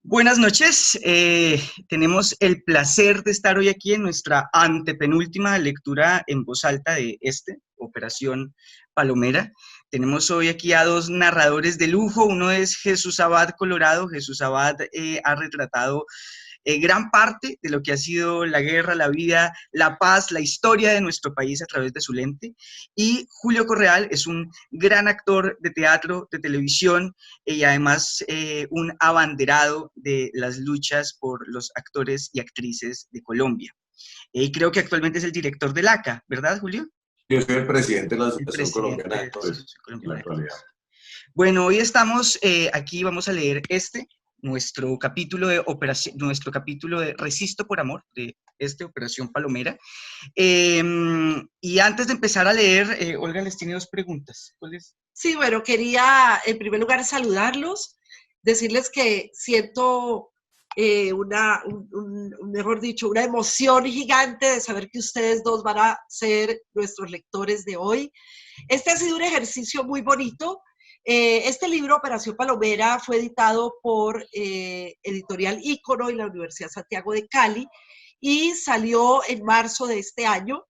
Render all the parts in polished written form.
Buenas noches, tenemos el placer de estar hoy aquí en nuestra antepenúltima lectura en voz alta de Operación Palomera. Tenemos hoy aquí a dos narradores de lujo. Uno es Jesús Abad Colorado. Jesús Abad ha retratado gran parte de lo que ha sido la guerra, la vida, la paz, la historia de nuestro país a través de su lente. Y Julio Correal es un gran actor de teatro, de televisión y además un abanderado de las luchas por los actores y actrices de Colombia. Y creo que actualmente es el director del ACA, ¿verdad, Julio? Yo soy el presidente de la El Asociación presidente Colombiana de de la Actores Asociación en la Colombiana de actualidad. Actores. Bueno, hoy estamos aquí, vamos a leer nuestro capítulo de Resisto por Amor, de Operación Palomera. Y antes de empezar a leer, Olga les tiene dos preguntas. ¿Cuáles? Sí, bueno, quería en primer lugar saludarlos, decirles que siento mejor dicho, una emoción gigante de saber que ustedes dos van a ser nuestros lectores de hoy. Este ha sido un ejercicio muy bonito. Este libro, Operación Palomera, fue editado por Editorial Ícono y la Universidad Santiago de Cali y salió en marzo de este año.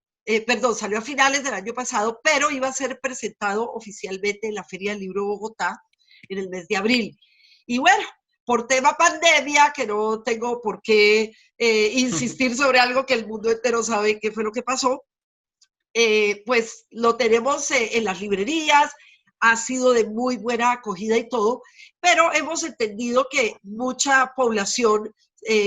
Salió a finales del año pasado, pero iba a ser presentado oficialmente en la Feria del Libro de Bogotá en el mes de abril. Y bueno, por tema pandemia, que no tengo por qué insistir sobre algo que el mundo entero sabe qué fue lo que pasó, pues lo tenemos en las librerías, ha sido de muy buena acogida y todo, pero hemos entendido que mucha población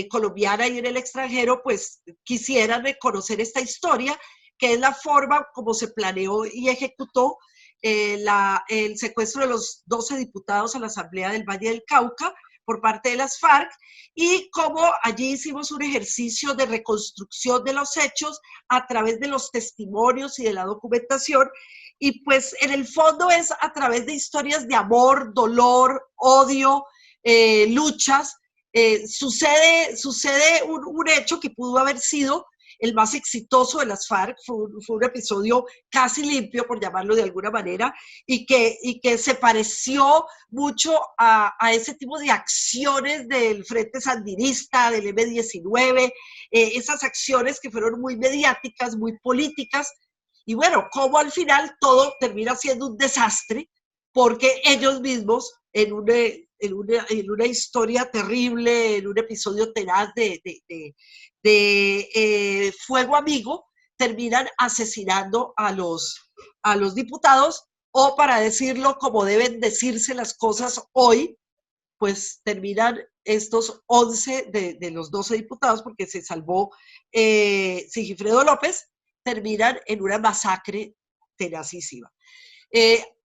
colombiana y en el extranjero pues quisieran conocer esta historia, que es la forma como se planeó y ejecutó el secuestro de los 12 diputados a la Asamblea del Valle del Cauca por parte de las FARC, y cómo allí hicimos un ejercicio de reconstrucción de los hechos a través de los testimonios y de la documentación, y pues en el fondo es a través de historias de amor, dolor, odio, luchas. Sucede un hecho que pudo haber sido el más exitoso de las FARC, fue un episodio casi limpio, por llamarlo de alguna manera, y que se pareció mucho a ese tipo de acciones del Frente Sandinista, del M-19, esas acciones que fueron muy mediáticas, muy políticas, y bueno, como al final todo termina siendo un desastre, porque ellos mismos en una historia terrible, en un episodio tenaz de fuego amigo, terminan asesinando a los diputados, o para decirlo como deben decirse las cosas hoy, pues terminan estos 11 de los 12 diputados, porque se salvó Sigifredo López, terminan en una masacre tenacísima.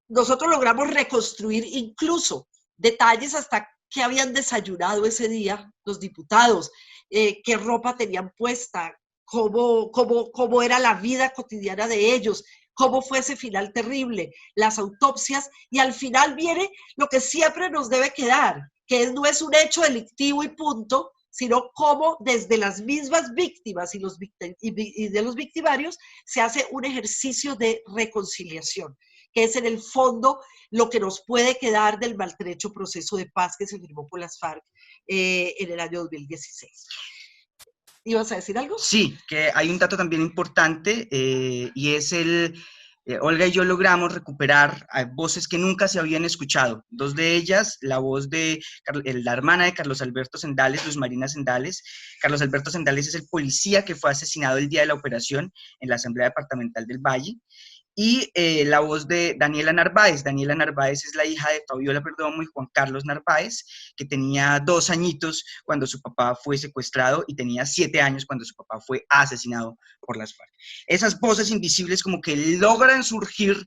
Nosotros logramos reconstruir incluso detalles hasta qué habían desayunado ese día los diputados, qué ropa tenían puesta, cómo era la vida cotidiana de ellos, cómo fue ese final terrible, las autopsias, y al final viene lo que siempre nos debe quedar, que no es un hecho delictivo y punto, sino cómo desde las mismas víctimas y de los victimarios se hace un ejercicio de reconciliación, que es en el fondo lo que nos puede quedar del maltrecho proceso de paz que se firmó por las FARC en el año 2016. ¿Ibas a decir algo? Sí, que hay un dato también importante y es Olga y yo logramos recuperar voces que nunca se habían escuchado. Dos de ellas, la voz de la hermana de Carlos Alberto Sendales, Luz Marina Sendales. Carlos Alberto Sendales es el policía que fue asesinado el día de la operación en la Asamblea Departamental del Valle. Y la voz de Daniela Narváez. Daniela Narváez es la hija de Fabiola Perdomo y Juan Carlos Narváez, que tenía 2 añitos cuando su papá fue secuestrado y tenía 7 años cuando su papá fue asesinado por las FARC. Esas voces invisibles como que logran surgir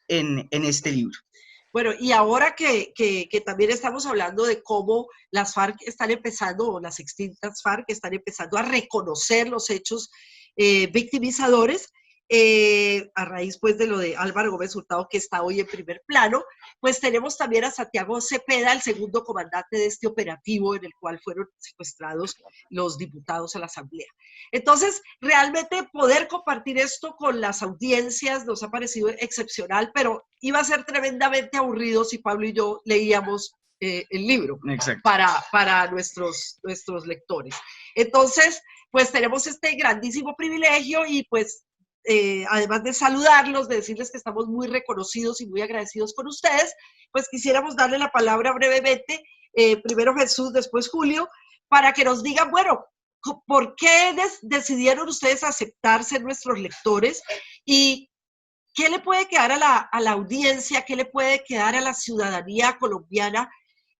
en este libro. Bueno, y ahora que también estamos hablando de cómo las FARC están empezando, o las extintas FARC están empezando a reconocer los hechos victimizadores, a raíz pues de lo de Álvaro Gómez Hurtado, que está hoy en primer plano, pues tenemos también a Santiago Cepeda, el segundo comandante de este operativo en el cual fueron secuestrados los diputados a la Asamblea. Entonces, realmente poder compartir esto con las audiencias nos ha parecido excepcional, pero iba a ser tremendamente aburrido si Pablo y yo leíamos el libro Exacto. para nuestros lectores. Entonces, pues tenemos este grandísimo privilegio y pues además de saludarlos, de decirles que estamos muy reconocidos y muy agradecidos con ustedes, pues quisiéramos darle la palabra brevemente, primero Jesús, después Julio, para que nos digan, bueno, ¿por qué decidieron ustedes aceptarse nuestros lectores? ¿Y qué le puede quedar a la audiencia, qué le puede quedar a la ciudadanía colombiana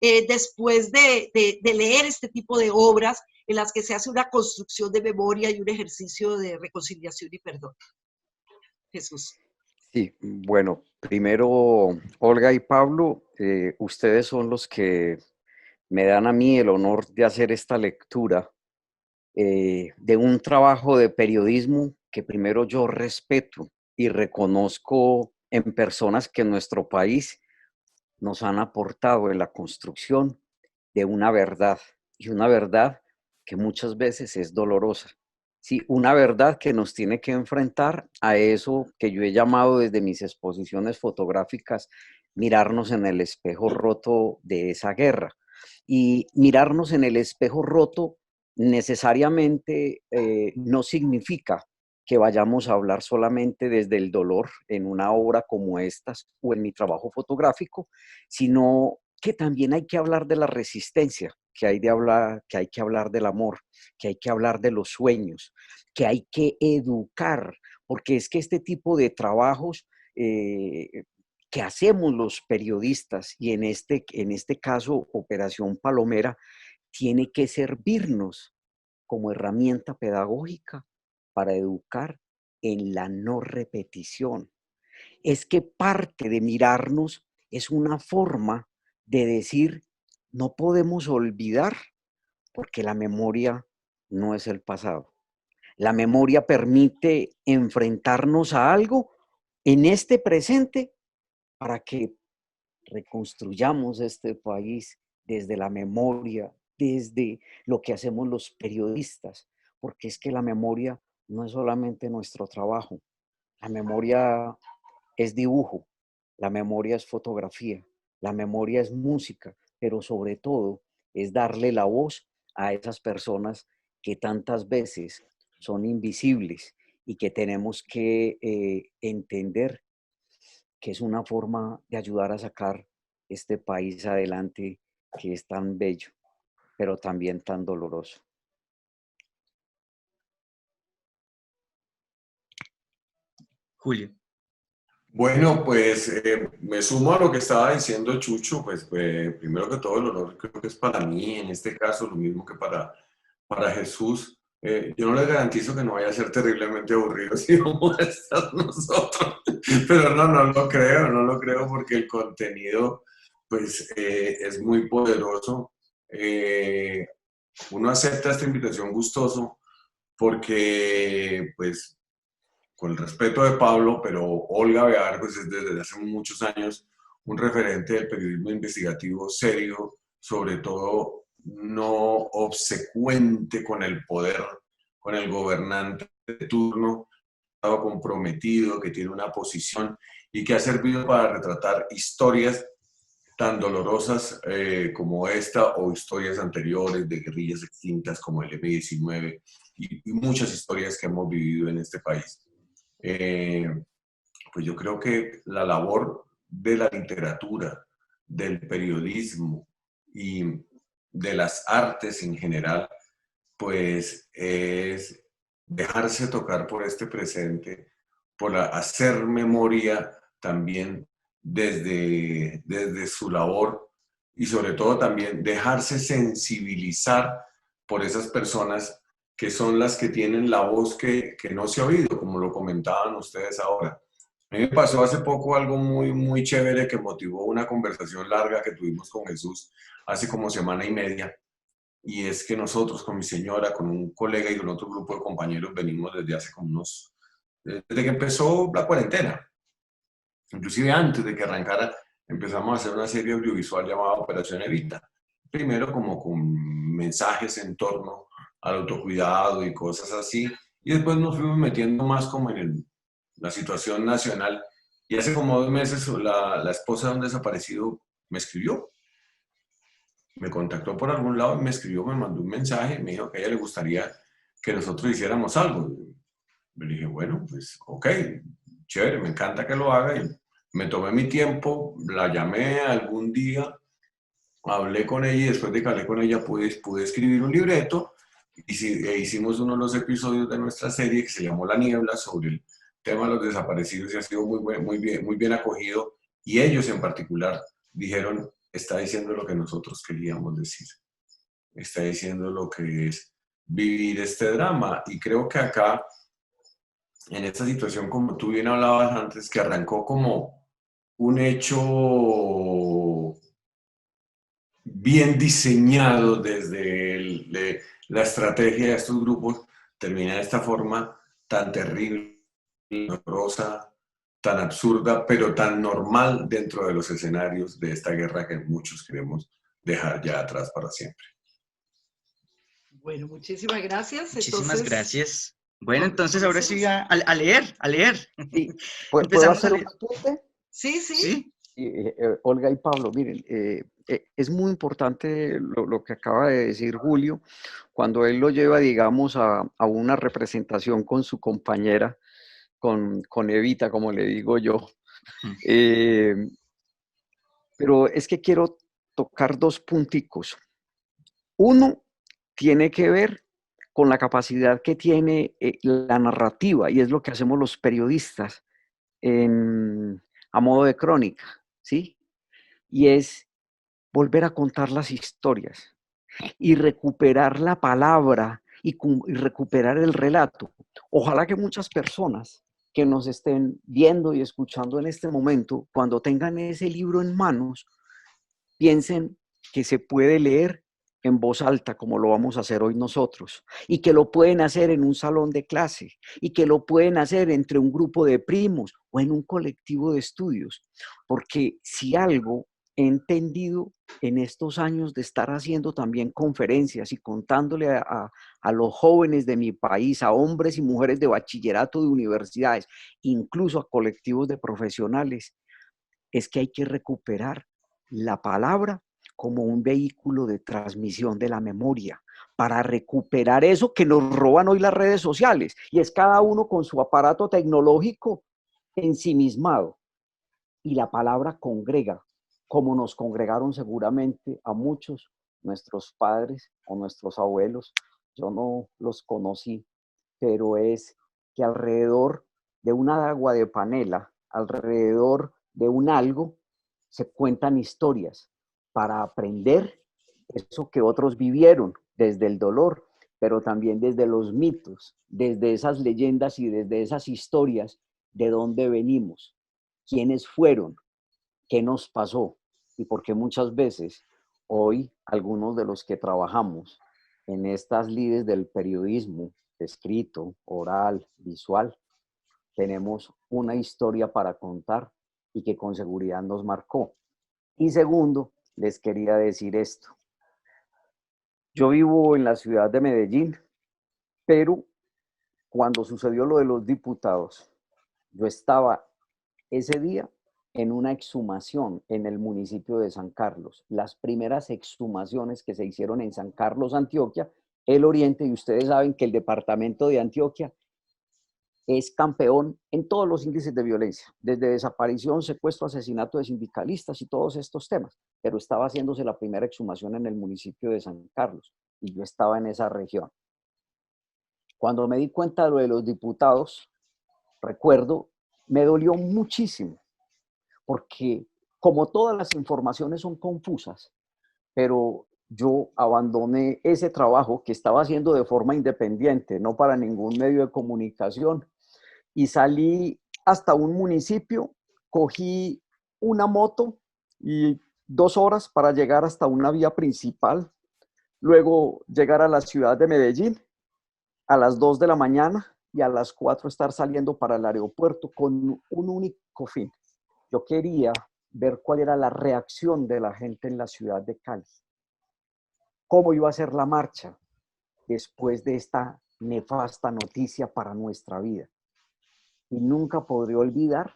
después de leer este tipo de obras en las que se hace una construcción de memoria y un ejercicio de reconciliación y perdón? Jesús. Sí, bueno, primero, Olga y Pablo, ustedes son los que me dan a mí el honor de hacer esta lectura de un trabajo de periodismo que primero yo respeto y reconozco en personas que en nuestro país nos han aportado en la construcción de una verdad, y una verdad que muchas veces es dolorosa. Sí, una verdad que nos tiene que enfrentar a eso que yo he llamado desde mis exposiciones fotográficas, mirarnos en el espejo roto de esa guerra. Y mirarnos en el espejo roto necesariamente no significa que vayamos a hablar solamente desde el dolor en una obra como estas o en mi trabajo fotográfico, sino que también hay que hablar de la resistencia, que hay que hablar del amor, que hay que hablar de los sueños, que hay que educar, porque es que este tipo de trabajos que hacemos los periodistas, y en este caso Operación Palomera, tiene que servirnos como herramienta pedagógica para educar en la no repetición. Es que parte de mirarnos es una forma de decir, no podemos olvidar, porque la memoria no es el pasado. La memoria permite enfrentarnos a algo en este presente para que reconstruyamos este país desde la memoria, desde lo que hacemos los periodistas, porque es que la memoria no es solamente nuestro trabajo, la memoria es dibujo, la memoria es fotografía, la memoria es música, pero sobre todo es darle la voz a esas personas que tantas veces son invisibles y que tenemos que entender que es una forma de ayudar a sacar este país adelante que es tan bello, pero también tan doloroso. Julio. Bueno, pues me sumo a lo que estaba diciendo Chucho, pues primero que todo el honor creo que es para mí, en este caso lo mismo que para Jesús. Yo no les garantizo que no vaya a ser terriblemente aburrido si vamos a estar nosotros, pero no lo creo porque el contenido pues es muy poderoso. Uno acepta esta invitación gustoso porque pues con el respeto de Pablo, pero Olga Bear pues, es desde hace muchos años un referente del periodismo investigativo serio, sobre todo no obsecuente con el poder, con el gobernante de turno, comprometido, que tiene una posición y que ha servido para retratar historias tan dolorosas como esta o historias anteriores de guerrillas extintas como el M-19 y muchas historias que hemos vivido en este país. Pues yo creo que la labor de la literatura, del periodismo y de las artes en general, pues es dejarse tocar por este presente, por hacer memoria también desde su labor y sobre todo también dejarse sensibilizar por esas personas que son las que tienen la voz que no se ha oído, como lo comentaban ustedes ahora. A mí me pasó hace poco algo muy chévere que motivó una conversación larga que tuvimos con Jesús hace como semana y media, y es que nosotros con mi señora, con un colega y con otro grupo de compañeros venimos desde hace como desde que empezó la cuarentena, inclusive antes de que arrancara, empezamos a hacer una serie audiovisual llamada Operación Evita. Primero como con mensajes en torno al autocuidado y cosas así, y después nos fuimos metiendo más como en la situación nacional. Y hace como 2 meses la esposa de un desaparecido me escribió me contactó por algún lado y me escribió, me mandó un mensaje, me dijo que a ella le gustaría que nosotros hiciéramos algo. Le dije, bueno, pues ok, chévere, me encanta que lo haga. Y me tomé mi tiempo, la llamé algún día, hablé con ella y después de que hablé con ella pude escribir un libreto e hicimos uno de los episodios de nuestra serie que se llamó La Niebla, sobre el tema de los desaparecidos, y ha sido muy bien acogido, y ellos en particular dijeron, está diciendo lo que nosotros queríamos decir, está diciendo lo que es vivir este drama. Y creo que acá, en esta situación, como tú bien hablabas antes, que arrancó como un hecho bien diseñado desde la estrategia de estos grupos, termina de esta forma tan terrible, horrorosa, tan absurda, pero tan normal dentro de los escenarios de esta guerra que muchos queremos dejar ya atrás para siempre. Bueno, muchísimas gracias. Muchísimas Entonces, gracias. Bueno, entonces ahora sí a leer, a leer. Sí, ¿puedo Empezamos a hacer un leer. apunte? sí, sí. ¿Sí? Olga y Pablo, miren, es muy importante lo que acaba de decir Julio, cuando él lo lleva, digamos, a una representación con su compañera, con Evita, como le digo yo. Eh, pero es que quiero tocar dos punticos. Uno tiene que ver con la capacidad que tiene la narrativa, y es lo que hacemos los periodistas a modo de crónica, ¿sí? Y es volver a contar las historias y recuperar la palabra y recuperar el relato. Ojalá que muchas personas que nos estén viendo y escuchando en este momento, cuando tengan ese libro en manos, piensen que se puede leer en voz alta, como lo vamos a hacer hoy nosotros, y que lo pueden hacer en un salón de clase, y que lo pueden hacer entre un grupo de primos o en un colectivo de estudios, porque si algo he entendido en estos años de estar haciendo también conferencias y contándole a los jóvenes de mi país, a hombres y mujeres de bachillerato, de universidades, incluso a colectivos de profesionales, es que hay que recuperar la palabra como un vehículo de transmisión de la memoria, para recuperar eso que nos roban hoy las redes sociales, y es cada uno con su aparato tecnológico ensimismado. Y la palabra congrega, como nos congregaron seguramente a muchos nuestros padres o nuestros abuelos. Yo no los conocí, pero es que alrededor de una agua de panela, alrededor de un algo, se cuentan historias para aprender eso que otros vivieron desde el dolor, pero también desde los mitos, desde esas leyendas y desde esas historias de dónde venimos, quiénes fueron, qué nos pasó, y porque muchas veces hoy algunos de los que trabajamos en estas lides del periodismo, escrito, oral, visual, tenemos una historia para contar y que con seguridad nos marcó. Y segundo, les quería decir esto. Yo vivo en la ciudad de Medellín, pero cuando sucedió lo de los diputados, yo estaba ese día en una exhumación en el municipio de San Carlos, las primeras exhumaciones que se hicieron en San Carlos, Antioquia, el Oriente, y ustedes saben que el departamento de Antioquia es campeón en todos los índices de violencia, desde desaparición, secuestro, asesinato de sindicalistas y todos estos temas, pero estaba haciéndose la primera exhumación en el municipio de San Carlos y yo estaba en esa región. Cuando me di cuenta de lo de los diputados, recuerdo, me dolió muchísimo, porque como todas las informaciones son confusas, pero yo abandoné ese trabajo que estaba haciendo de forma independiente, no para ningún medio de comunicación, y salí hasta un municipio, cogí una moto y 2 horas para llegar hasta una vía principal, luego llegar a la ciudad de Medellín a las 2 de la mañana y a las 4 estar saliendo para el aeropuerto con un único fin. Yo quería ver cuál era la reacción de la gente en la ciudad de Cali, cómo iba a ser la marcha después de esta nefasta noticia para nuestra vida. Y nunca podré olvidar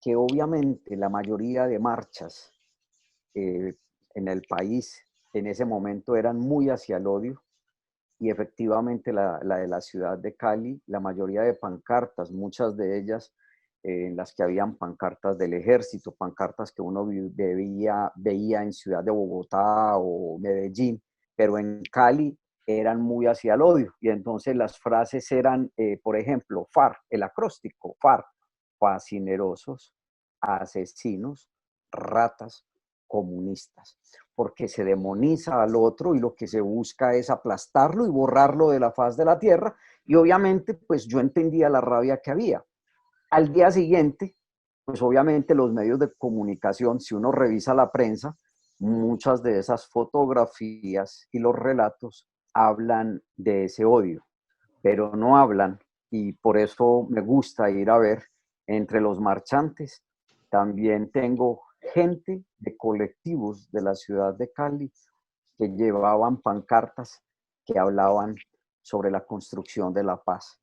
que obviamente la mayoría de marchas en el país en ese momento eran muy hacia el odio, y efectivamente la de la ciudad de Cali, la mayoría de pancartas, muchas de ellas en las que habían pancartas del ejército, pancartas que uno veía en Ciudad de Bogotá o Medellín, pero en Cali eran muy hacia el odio. Y entonces las frases eran, por ejemplo, FARC, el acróstico, FARC, fascinerosos, asesinos, ratas, comunistas, porque se demoniza al otro y lo que se busca es aplastarlo y borrarlo de la faz de la tierra. Y obviamente, pues yo entendía la rabia que había. Al día siguiente, pues obviamente los medios de comunicación, si uno revisa la prensa, muchas de esas fotografías y los relatos hablan de ese odio, pero no hablan, y por eso me gusta ir a ver entre los marchantes. También tengo gente de colectivos de la ciudad de Cali que llevaban pancartas que hablaban sobre la construcción de la paz,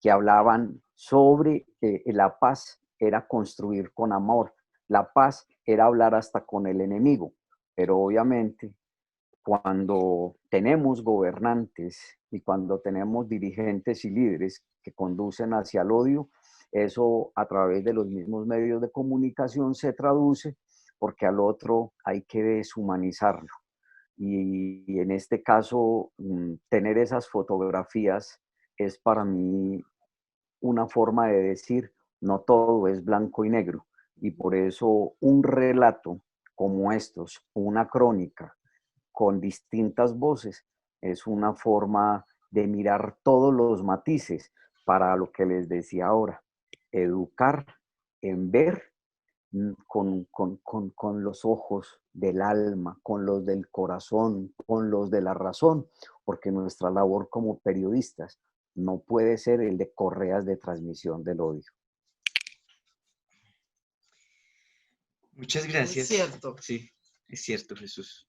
que hablaban sobre la paz era construir con amor, la paz era hablar hasta con el enemigo, pero obviamente cuando tenemos gobernantes y cuando tenemos dirigentes y líderes que conducen hacia el odio, eso a través de los mismos medios de comunicación se traduce porque al otro hay que deshumanizarlo. Y en este caso, tener esas fotografías es para mí una forma de decir, no todo es blanco y negro. Y por eso un relato como estos, una crónica con distintas voces, es una forma de mirar todos los matices para lo que les decía ahora, educar en ver con los ojos del alma, con los del corazón, con los de la razón, porque nuestra labor como periodistas no puede ser el de correas de transmisión del odio. Muchas gracias. Muy cierto. Sí, es cierto, Jesús.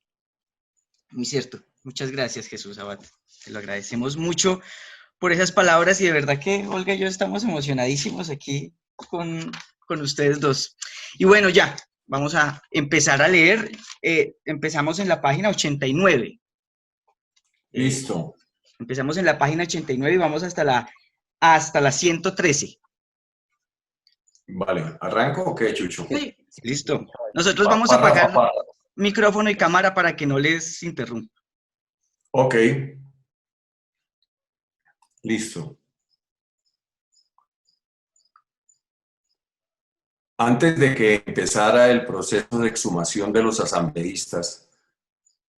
Muy cierto. Muchas gracias, Jesús Abad. Te lo agradecemos mucho por esas palabras y de verdad que Olga y yo estamos emocionadísimos aquí con ustedes dos. Y bueno, ya, vamos a empezar a leer. Empezamos en la página 89. Listo. Empezamos en la página 89 y vamos hasta la 113. Vale, ¿arranco o qué, Chucho? Sí. Listo. Nosotros vamos a apagar micrófono y cámara para que no les interrumpa. Ok. Listo. Antes de que empezara el proceso de exhumación de los asambleístas,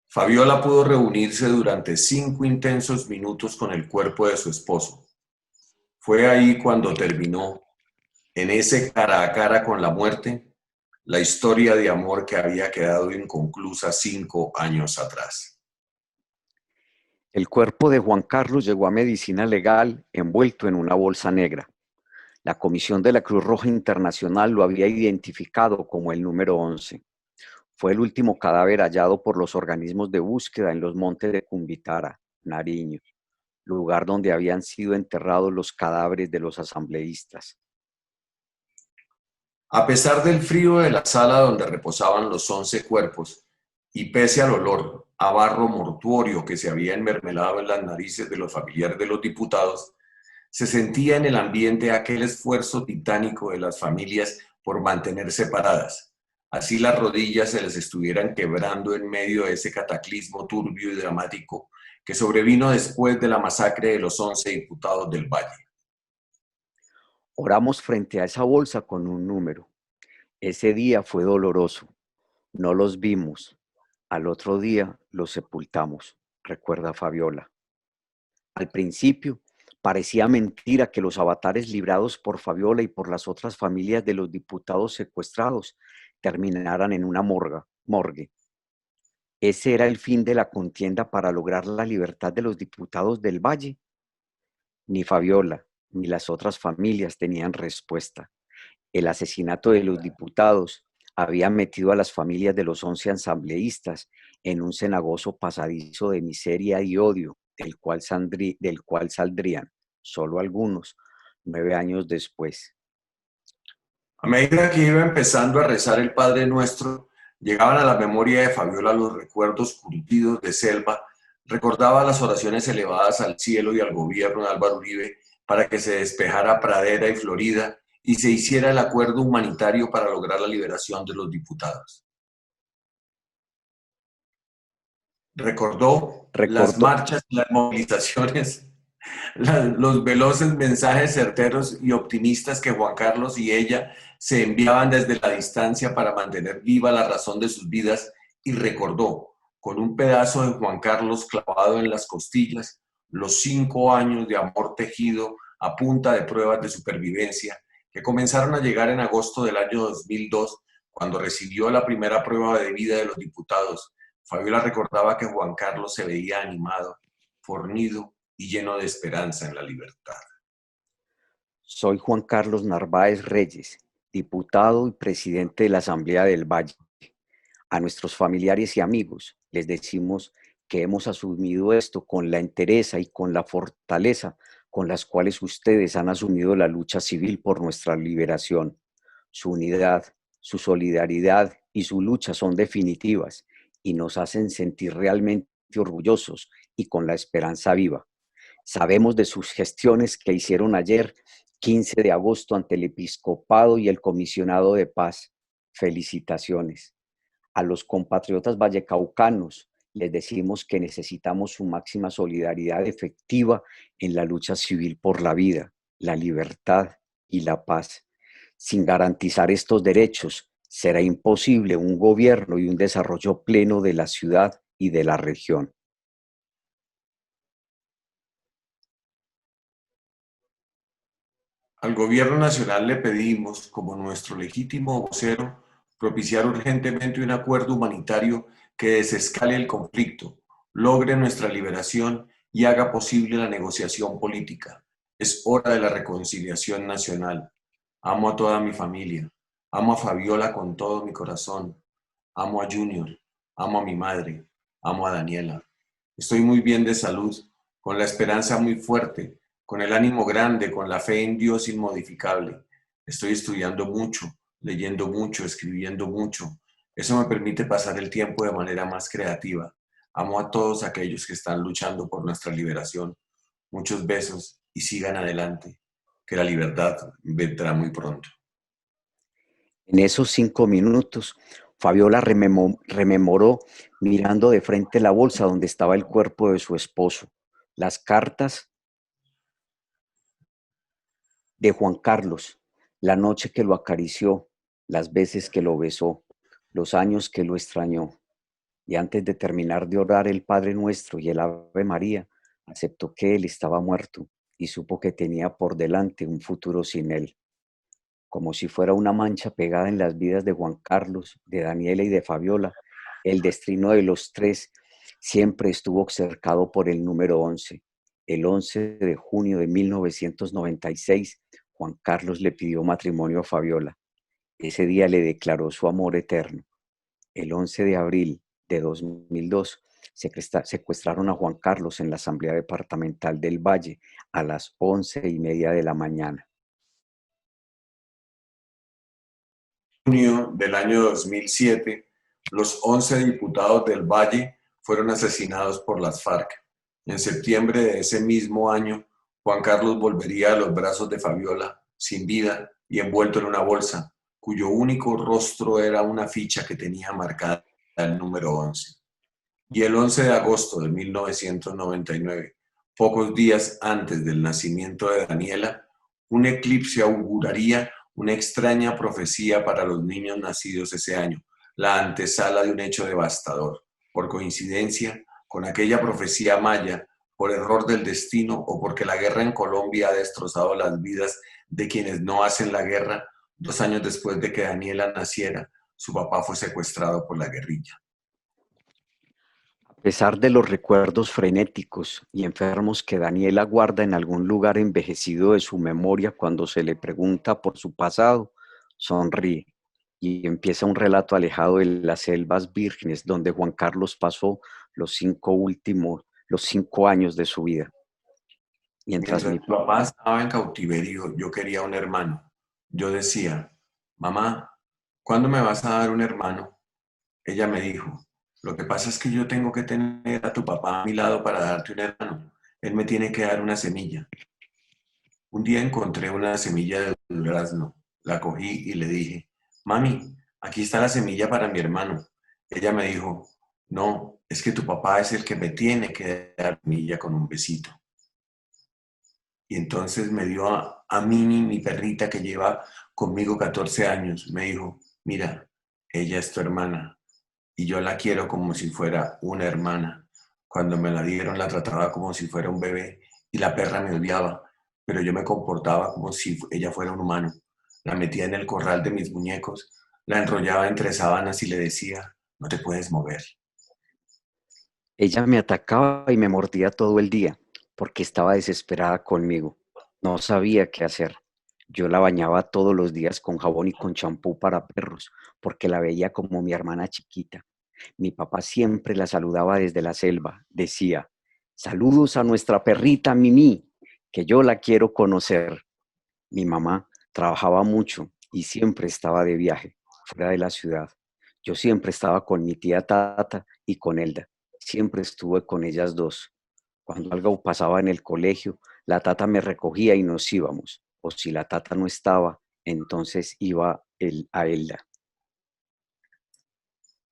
Fabiola pudo reunirse durante 5 intensos minutos con el cuerpo de su esposo. Fue ahí cuando terminó, en ese cara a cara con la muerte, la historia de amor que había quedado inconclusa 5 años atrás. El cuerpo de Juan Carlos llegó a Medicina Legal envuelto en una bolsa negra. La Comisión de la Cruz Roja Internacional lo había identificado como el número 11. Fue el último cadáver hallado por los organismos de búsqueda en los montes de Cumbitara, Nariño, lugar donde habían sido enterrados los cadáveres de los asambleístas. A pesar del frío de la sala donde reposaban los 11 cuerpos, y pese al olor a barro mortuorio que se había enmermelado en las narices de los familiares de los diputados, se sentía en el ambiente aquel esfuerzo titánico de las familias por mantener separadas. Así las rodillas se les estuvieran quebrando en medio de ese cataclismo turbio y dramático que sobrevino después de la masacre de los 11 diputados del Valle. Oramos frente a esa bolsa con un número. Ese día fue doloroso. No los vimos. Al otro día los sepultamos, recuerda Fabiola. Al principio parecía mentira que los avatares librados por Fabiola y por las otras familias de los diputados secuestrados terminaran en una morgue. ¿Ese era el fin de la contienda para lograr la libertad de los diputados del Valle? Ni Fabiola ni las otras familias tenían respuesta. El asesinato de los diputados había metido a las familias de los 11 asambleístas en un cenagoso pasadizo de miseria y odio, del cual saldrían solo algunos 9 años después. A medida que iba empezando a rezar el Padre Nuestro, Llegaban a la memoria de Fabiola los recuerdos curtidos de Selva, recordaba las oraciones elevadas al cielo y al gobierno de Álvaro Uribe para que se despejara Pradera y Florida y se hiciera el acuerdo humanitario para lograr la liberación de los diputados. Recordó las Recordó, marchas y las movilizaciones, los veloces mensajes certeros y optimistas que Juan Carlos y ella se enviaban desde la distancia para mantener viva la razón de sus vidas, y recordó, con un pedazo de Juan Carlos clavado en las costillas, los 5 años de amor tejido a punta de pruebas de supervivencia que comenzaron a llegar en agosto del año 2002, cuando recibió la primera prueba de vida de los diputados. Fabiola recordaba que Juan Carlos se veía animado, fornido y lleno de esperanza en la libertad. soy Juan Carlos Narváez Reyes, diputado y presidente de la Asamblea del Valle. A nuestros familiares y amigos les decimos que hemos asumido esto con la entereza y con la fortaleza con las cuales ustedes han asumido la lucha civil por nuestra liberación. Su unidad, su solidaridad y su lucha son definitivas y nos hacen sentir realmente orgullosos y con la esperanza viva. Sabemos de sus gestiones que hicieron ayer, 15 de agosto, ante el Episcopado y el Comisionado de Paz. Felicitaciones. A los compatriotas vallecaucanos les decimos que necesitamos su máxima solidaridad efectiva en la lucha civil por la vida, la libertad y la paz. Sin garantizar estos derechos, será imposible un gobierno y un desarrollo pleno de la ciudad y de la región. Al gobierno nacional le pedimos, como nuestro legítimo vocero, propiciar urgentemente un acuerdo humanitario que desescale el conflicto, logre nuestra liberación y haga posible la negociación política. Es hora de la reconciliación nacional. Amo a toda mi familia. Amo a Fabiola con todo mi corazón. Amo a Junior. Amo a mi madre. Amo a Daniela. Estoy muy bien de salud, con la esperanza muy fuerte, con el ánimo grande, con la fe en Dios inmodificable. Estoy estudiando mucho, leyendo mucho, escribiendo mucho. Eso me permite pasar el tiempo de manera más creativa. Amo a todos aquellos que están luchando por nuestra liberación. Muchos besos y sigan adelante, que la libertad vendrá muy pronto. En esos 5 minutos, Fabiola rememoró mirando de frente la bolsa donde estaba el cuerpo de su esposo, las cartas de Juan Carlos, la noche que lo acarició, las veces que lo besó, los años que lo extrañó. Y antes de terminar de orar el Padre Nuestro y el Ave María, aceptó que él estaba muerto y supo que tenía por delante un futuro sin él. Como si fuera una mancha pegada en las vidas de Juan Carlos, de Daniela y de Fabiola, el destino de los tres siempre estuvo cercado por el número 11. El 11 de junio de 1996, Juan Carlos le pidió matrimonio a Fabiola. Ese día le declaró su amor eterno. El 11 de abril de 2002, secuestraron a Juan Carlos en la Asamblea Departamental del Valle a las 11:30 de la mañana. En junio del año 2007, los 11 diputados del Valle fueron asesinados por las FARC. En septiembre de ese mismo año, Juan Carlos volvería a los brazos de Fabiola, sin vida y envuelto en una bolsa, cuyo único rostro era una ficha que tenía marcada el número 11. Y el 11 de agosto de 1999, pocos días antes del nacimiento de Daniela, un eclipse auguraría una extraña profecía para los niños nacidos ese año, la antesala de un hecho devastador. Por coincidencia, con aquella profecía maya, por error del destino o porque la guerra en Colombia ha destrozado las vidas de quienes no hacen la guerra, 2 años después de que Daniela naciera, su papá fue secuestrado por la guerrilla. A pesar de los recuerdos frenéticos y enfermos que Daniela guarda en algún lugar envejecido de su memoria cuando se le pregunta por su pasado, sonríe y empieza un relato alejado de las selvas vírgenes donde Juan Carlos pasó los 5 años de su vida. Mientras Mientras mi papá estaba en cautiverio, yo quería un hermano. Yo decía, mamá, ¿cuándo me vas a dar un hermano? Ella me dijo, lo que pasa es que yo tengo que tener a tu papá a mi lado para darte un hermano. Él me tiene que dar una semilla. Un día encontré una semilla de durazno. La cogí y le dije, mami, aquí está la semilla para mi hermano. Ella me dijo, no, es que tu papá es el que me tiene que dar la semilla con un besito. Y entonces me dio a Mini, mi perrita que lleva conmigo 14 años. Me dijo, mira, ella es tu hermana y yo la quiero como si fuera una hermana. Cuando me la dieron la trataba como si fuera un bebé y la perra me odiaba, pero yo me comportaba como si ella fuera un humano. La metía en el corral de mis muñecos, la enrollaba entre sábanas y le decía, no te puedes mover. Ella me atacaba y me mordía todo el día porque estaba desesperada conmigo. No sabía qué hacer. Yo la bañaba todos los días con jabón y con champú para perros porque la veía como mi hermana chiquita. Mi papá siempre la saludaba desde la selva. Decía, saludos a nuestra perrita Mimi, que yo la quiero conocer. Mi mamá trabajaba mucho y siempre estaba de viaje, fuera de la ciudad. Yo siempre estaba con mi tía Tata y con Elda. Siempre estuve con ellas dos. Cuando algo pasaba en el colegio, la Tata me recogía y nos íbamos. O si la Tata no estaba, entonces iba a Elda.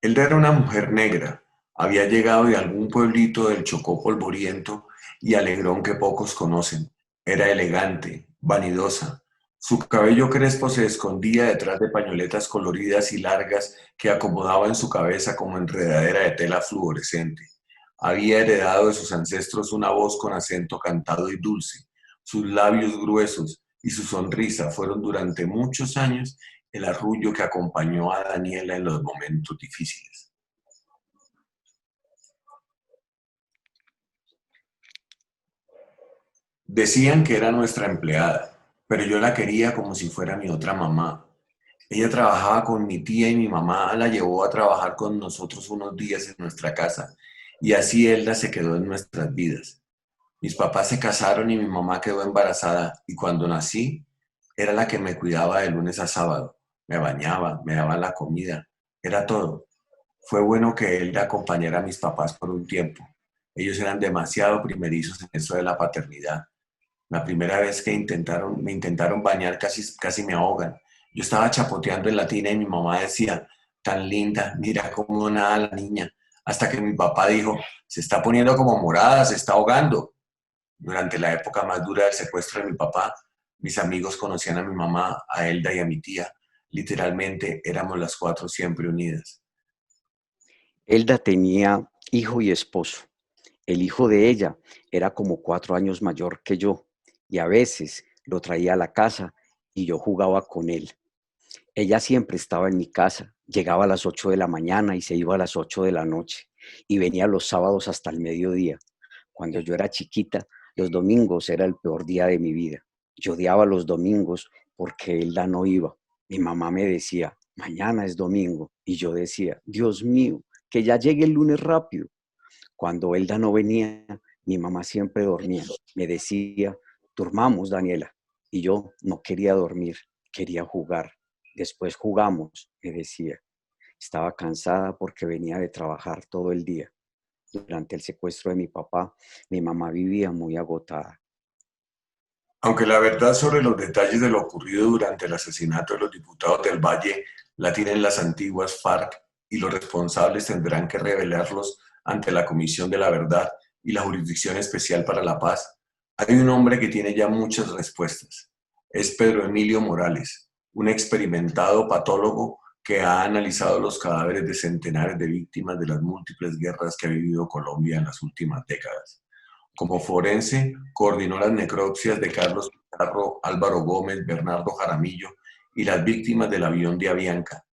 Elda era una mujer negra. Había llegado de algún pueblito del Chocó polvoriento y alegrón que pocos conocen. Era elegante, vanidosa. Su cabello crespo se escondía detrás de pañoletas coloridas y largas que acomodaba en su cabeza como enredadera de tela fluorescente. Había heredado de sus ancestros una voz con acento cantado y dulce. Sus labios gruesos y su sonrisa fueron durante muchos años el arrullo que acompañó a Daniela en los momentos difíciles. Decían que era nuestra empleada, pero yo la quería como si fuera mi otra mamá. Ella trabajaba con mi tía y mi mamá la llevó a trabajar con nosotros unos días en nuestra casa y así Elda se quedó en nuestras vidas. Mis papás se casaron y mi mamá quedó embarazada y cuando nací era la que me cuidaba de lunes a sábado. Me bañaba, me daba la comida, era todo. Fue bueno que él acompañara a mis papás por un tiempo. Ellos eran demasiado primerizos en eso de la paternidad. La primera vez que me intentaron bañar casi me ahogan. Yo estaba chapoteando en la tina y mi mamá decía, tan linda, mira cómo nada la niña. Hasta que mi papá dijo, se está poniendo como morada, se está ahogando. Durante la época más dura del secuestro de mi papá, mis amigos conocían a mi mamá, a Elda y a mi tía. Literalmente éramos las cuatro siempre unidas. Elda tenía hijo y esposo. El hijo de ella era como 4 años mayor que yo y a veces lo traía a la casa y yo jugaba con él. Ella siempre estaba en mi casa, llegaba a las 8 de la mañana y se iba a las 8 de la noche y venía los sábados hasta el mediodía. Cuando yo era chiquita, los domingos era el peor día de mi vida. Yo odiaba los domingos porque Elda no iba. Mi mamá me decía, mañana es domingo. Y yo decía, Dios mío, que ya llegue el lunes rápido. Cuando Elda no venía, mi mamá siempre dormía. Me decía, durmamos, Daniela. Y yo no quería dormir, quería jugar. Después jugamos, me decía. Estaba cansada porque venía de trabajar todo el día. Durante el secuestro de mi papá, mi mamá vivía muy agotada. Aunque la verdad sobre los detalles de lo ocurrido durante el asesinato de los diputados del Valle la tienen las antiguas FARC y los responsables tendrán que revelarlos ante la Comisión de la Verdad y la Jurisdicción Especial para la Paz, hay un hombre que tiene ya muchas respuestas. Es Pedro Emilio Morales, un experimentado patólogo que ha analizado los cadáveres de centenares de víctimas de las múltiples guerras que ha vivido Colombia en las últimas décadas. Como forense, coordinó las necropsias de Carlos Pizarro, Álvaro Gómez, Bernardo Jaramillo y las víctimas del avión de Avianca.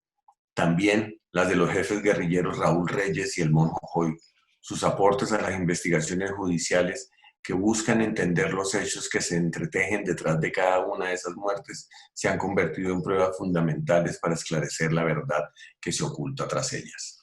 También las de los jefes guerrilleros Raúl Reyes y el Monjo Joy. Sus aportes a las investigaciones judiciales que buscan entender los hechos que se entretejen detrás de cada una de esas muertes se han convertido en pruebas fundamentales para esclarecer la verdad que se oculta tras ellas.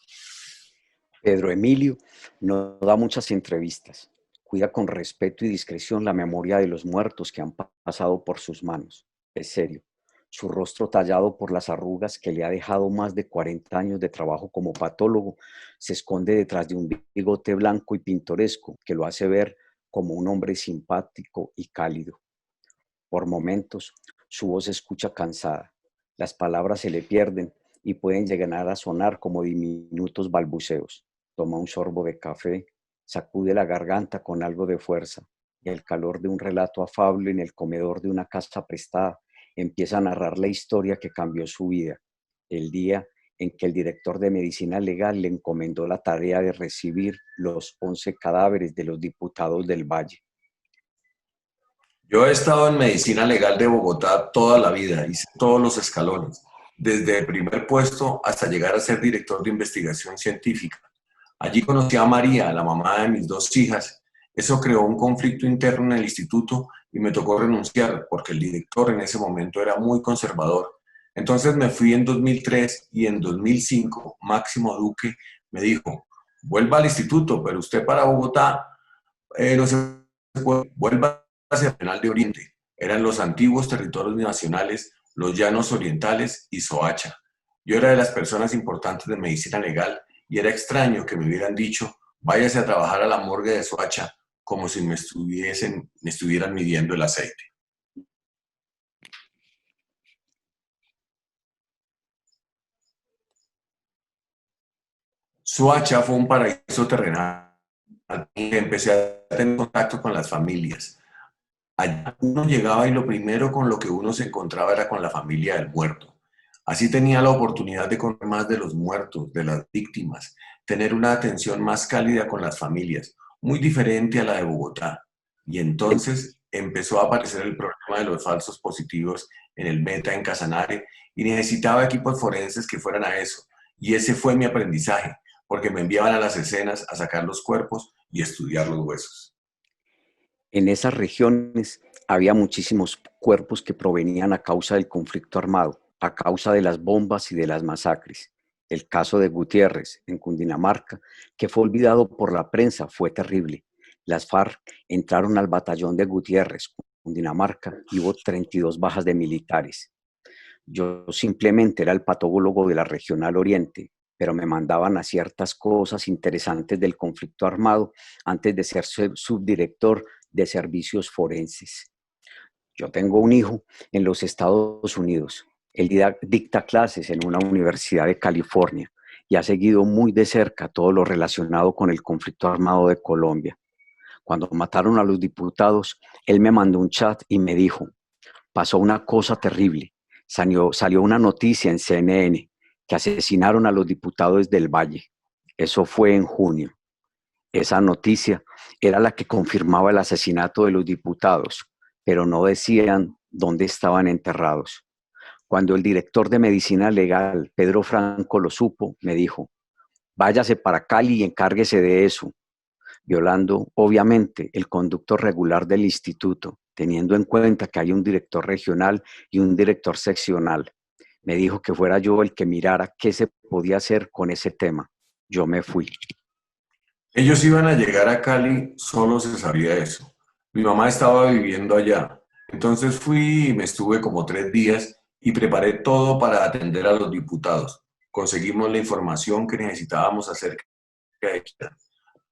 Pedro Emilio no da muchas entrevistas. Cuida con respeto y discreción la memoria de los muertos que han pasado por sus manos. Es serio. Su rostro tallado por las arrugas que le ha dejado más de 40 años de trabajo como patólogo se esconde detrás de un bigote blanco y pintoresco que lo hace ver como un hombre simpático y cálido. Por momentos, su voz se escucha cansada, las palabras se le pierden y pueden llegar a sonar como diminutos balbuceos. Toma un sorbo de café, sacude la garganta con algo de fuerza y el calor de un relato afable en el comedor de una casa prestada empieza a narrar la historia que cambió su vida, el día en que el director de medicina legal le encomendó la tarea de recibir los 11 cadáveres de los diputados del Valle. Yo he estado en medicina legal de Bogotá toda la vida, hice todos los escalones, desde el primer puesto hasta llegar a ser director de investigación científica. Allí conocí a María, la mamá de mis dos hijas. Eso creó un conflicto interno en el instituto y me tocó renunciar porque el director en ese momento era muy conservador. Entonces me fui en 2003 y en 2005 Máximo Duque me dijo, vuelva al instituto, pero usted para Bogotá no se puede, vuelva hacia el Penal de Oriente. Eran los antiguos territorios nacionales, los Llanos Orientales y Soacha. Yo era de las personas importantes de medicina legal y era extraño que me hubieran dicho, váyase a trabajar a la morgue de Soacha, como si me estuvieran midiendo el aceite. Soacha fue un paraíso terrenal y empecé a tener contacto con las familias. Allá uno llegaba y lo primero con lo que uno se encontraba era con la familia del muerto. Así tenía la oportunidad de conocer más de los muertos, de las víctimas, tener una atención más cálida con las familias, muy diferente a la de Bogotá. Y entonces empezó a aparecer el problema de los falsos positivos en el Meta, en Casanare, y necesitaba equipos forenses que fueran a eso. Y ese fue mi aprendizaje, porque me enviaban a las escenas a sacar los cuerpos y estudiar los huesos. En esas regiones había muchísimos cuerpos que provenían a causa del conflicto armado, a causa de las bombas y de las masacres. El caso de Gutiérrez, en Cundinamarca, que fue olvidado por la prensa, fue terrible. Las FARC entraron al batallón de Gutiérrez, Cundinamarca, y hubo 32 bajas de militares. Yo simplemente era el patólogo de la Regional Oriente, pero me mandaban a ciertas cosas interesantes del conflicto armado antes de ser subdirector de servicios forenses. Yo tengo un hijo en los Estados Unidos. Él dicta clases en una universidad de California y ha seguido muy de cerca todo lo relacionado con el conflicto armado de Colombia. Cuando mataron a los diputados, él me mandó un chat y me dijo, pasó una cosa terrible. Salió una noticia en CNN que asesinaron a los diputados del Valle. Eso fue en junio. Esa noticia era la que confirmaba el asesinato de los diputados, pero no decían dónde estaban enterrados. Cuando el director de medicina legal, Pedro Franco, lo supo, me dijo, váyase para Cali y encárguese de eso, violando, obviamente, el conducto regular del instituto, teniendo en cuenta que hay un director regional y un director seccional. Me dijo que fuera yo el que mirara qué se podía hacer con ese tema. Yo me fui. Ellos iban a llegar a Cali, solo se sabía eso. Mi mamá estaba viviendo allá. Entonces fui y me estuve como 3 días y preparé todo para atender a los diputados. Conseguimos la información que necesitábamos acerca de ella.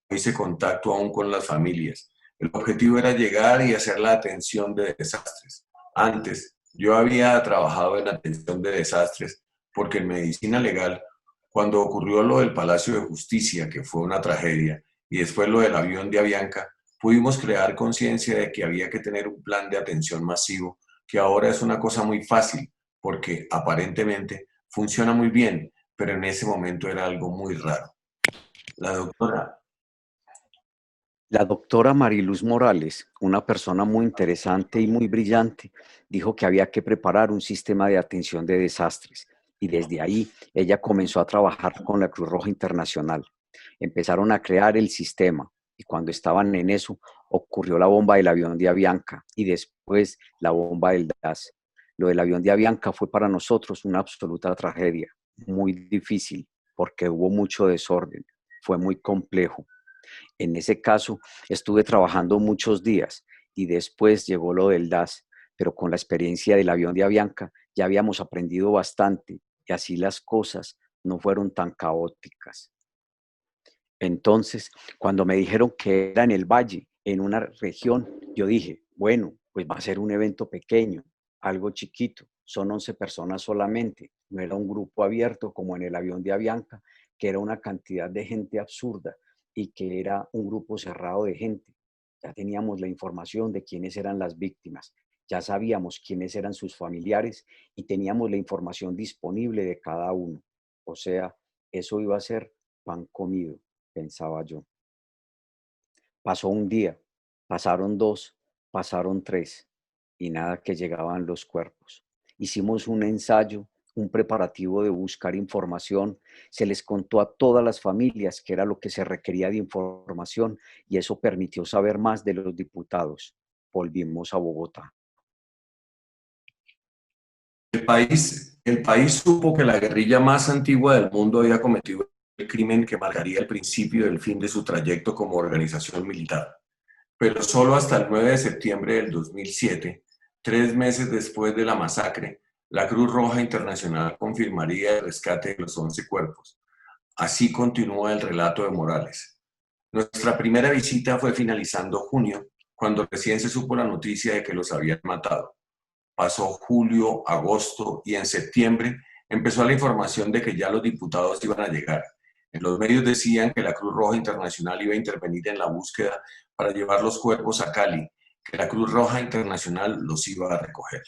Hice contacto aún con las familias. El objetivo era llegar y hacer la atención de desastres. Antes, yo había trabajado en atención de desastres porque en medicina legal, cuando ocurrió lo del Palacio de Justicia, que fue una tragedia, y después lo del avión de Avianca, pudimos crear conciencia de que había que tener un plan de atención masivo, que ahora es una cosa muy fácil, porque aparentemente funciona muy bien, pero en ese momento era algo muy raro. La doctora Mariluz Morales, una persona muy interesante y muy brillante, dijo que había que preparar un sistema de atención de desastres y desde ahí ella comenzó a trabajar con la Cruz Roja Internacional. Empezaron a crear el sistema y cuando estaban en eso ocurrió la bomba del avión de Avianca y después la bomba del DAS. Lo del avión de Avianca fue para nosotros una absoluta tragedia, muy difícil porque hubo mucho desorden, fue muy complejo. En ese caso estuve trabajando muchos días y después llegó lo del DAS, pero con la experiencia del avión de Avianca ya habíamos aprendido bastante y así las cosas no fueron tan caóticas. Entonces, cuando me dijeron que era en el valle, en una región, yo dije, bueno, pues va a ser un evento pequeño, algo chiquito, son 11 personas solamente, no era un grupo abierto como en el avión de Avianca, que era una cantidad de gente absurda y que era un grupo cerrado de gente. Ya teníamos la información de quiénes eran las víctimas, ya sabíamos quiénes eran sus familiares y teníamos la información disponible de cada uno. O sea, eso iba a ser pan comido, pensaba yo. Pasó un día, pasaron dos, pasaron tres, y nada que llegaban los cuerpos. Hicimos un ensayo, un preparativo de buscar información, se les contó a todas las familias que era lo que se requería de información y eso permitió saber más de los diputados. Volvimos a Bogotá. El país supo que la guerrilla más antigua del mundo había cometido el crimen que marcaría el principio del fin de su trayecto como organización militar. Pero solo hasta el 9 de septiembre del 2007, 3 meses después de la masacre, la Cruz Roja Internacional confirmaría el rescate de los 11 cuerpos. Así continúa el relato de Morales. Nuestra primera visita fue finalizando junio, cuando recién se supo la noticia de que los habían matado. Pasó julio, agosto y en septiembre empezó la información de que ya los diputados iban a llegar. En los medios decían que la Cruz Roja Internacional iba a intervenir en la búsqueda para llevar los cuerpos a Cali, que la Cruz Roja Internacional los iba a recoger.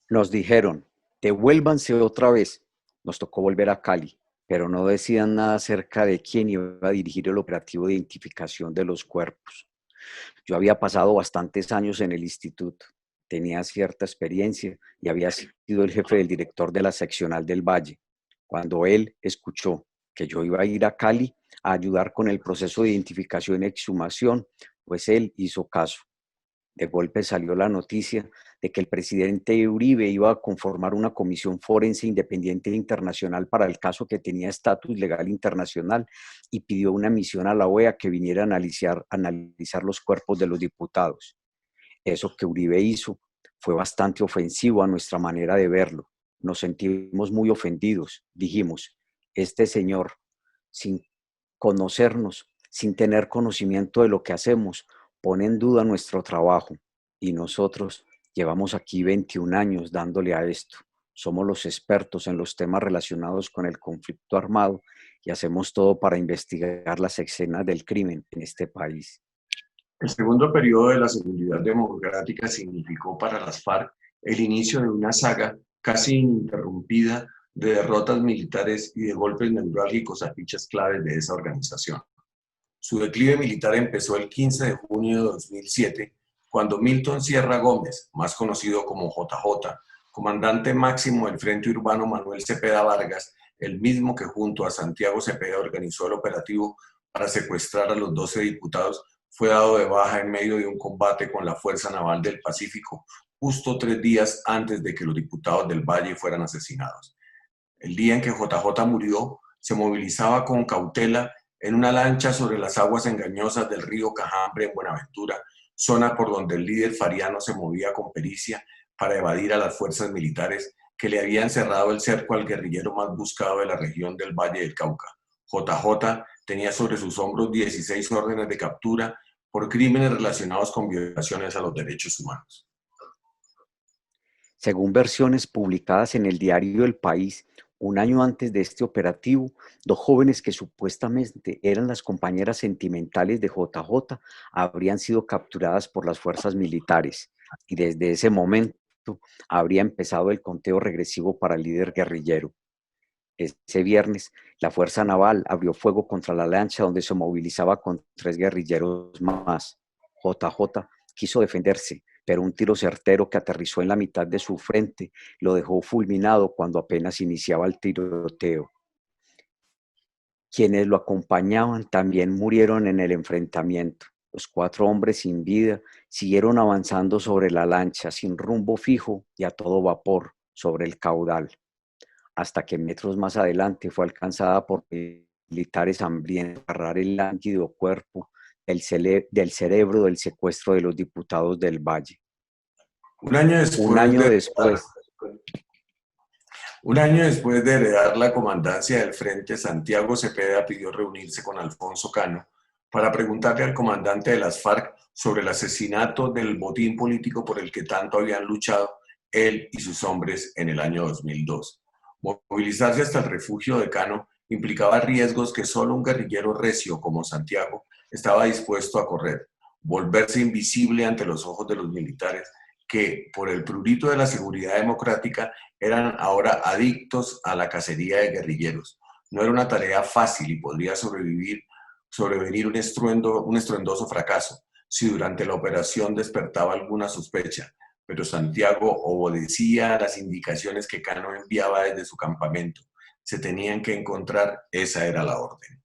Nos dijeron, devuélvanse otra vez. Nos tocó volver a Cali, pero no decían nada acerca de quién iba a dirigir el operativo de identificación de los cuerpos. Yo había pasado bastantes años en el instituto, tenía cierta experiencia y había sido el jefe del director de la seccional del Valle. Cuando él escuchó que yo iba a ir a Cali a ayudar con el proceso de identificación y exhumación, pues él hizo caso. De golpe salió la noticia de que el presidente Uribe iba a conformar una comisión forense independiente internacional para el caso que tenía estatus legal internacional y pidió una misión a la OEA que viniera a analizar los cuerpos de los diputados. Eso que Uribe hizo fue bastante ofensivo a nuestra manera de verlo. Nos sentimos muy ofendidos. Dijimos, este señor, sin conocernos, sin tener conocimiento de lo que hacemos, pone en duda nuestro trabajo y nosotros llevamos aquí 21 años dándole a esto. Somos los expertos en los temas relacionados con el conflicto armado y hacemos todo para investigar las escenas del crimen en este país. El segundo periodo de la Seguridad Democrática significó para las FARC el inicio de una saga casi ininterrumpida de derrotas militares y de golpes neurálgicos a fichas claves de esa organización. Su declive militar empezó el 15 de junio de 2007, cuando Milton Sierra Gómez, más conocido como JJ, comandante máximo del Frente Urbano Manuel Cepeda Vargas, el mismo que junto a Santiago Cepeda organizó el operativo para secuestrar a los 12 diputados, fue dado de baja en medio de un combate con la Fuerza Naval del Pacífico, justo 3 días antes de que los diputados del Valle fueran asesinados. El día en que JJ murió, se movilizaba con cautela en una lancha sobre las aguas engañosas del río Cajambre en Buenaventura, zona por donde el líder fariano se movía con pericia para evadir a las fuerzas militares que le habían cerrado el cerco al guerrillero más buscado de la región del Valle del Cauca. JJ tenía sobre sus hombros 16 órdenes de captura por crímenes relacionados con violaciones a los derechos humanos. Según versiones publicadas en el diario El País, un año antes de este operativo, 2 jóvenes que supuestamente eran las compañeras sentimentales de JJ habrían sido capturadas por las fuerzas militares y desde ese momento habría empezado el conteo regresivo para el líder guerrillero. Ese viernes, la Fuerza Naval abrió fuego contra la lancha donde se movilizaba con 3 guerrilleros más. JJ quiso defenderse, pero un tiro certero que aterrizó en la mitad de su frente lo dejó fulminado cuando apenas iniciaba el tiroteo. Quienes lo acompañaban también murieron en el enfrentamiento. Los 4 hombres sin vida siguieron avanzando sobre la lancha sin rumbo fijo y a todo vapor sobre el caudal, hasta que metros más adelante fue alcanzada por militares hambrientos para agarrar el lánguido cuerpo del cerebro del secuestro de los diputados del Valle. Un año Un después año de, después, un año después de heredar la comandancia del frente, Santiago Cepeda pidió reunirse con Alfonso Cano para preguntarle al comandante de las FARC sobre el asesinato del botín político por el que tanto habían luchado él y sus hombres en el año 2002. Movilizarse hasta el refugio de Cano implicaba riesgos que solo un guerrillero recio como Santiago estaba dispuesto a correr, volverse invisible ante los ojos de los militares que, por el prurito de la seguridad democrática, eran ahora adictos a la cacería de guerrilleros. No era una tarea fácil y podría sobrevenir un estruendoso fracaso si durante la operación despertaba alguna sospecha, pero Santiago obedecía a las indicaciones que Cano enviaba desde su campamento. Se tenían que encontrar, esa era la orden.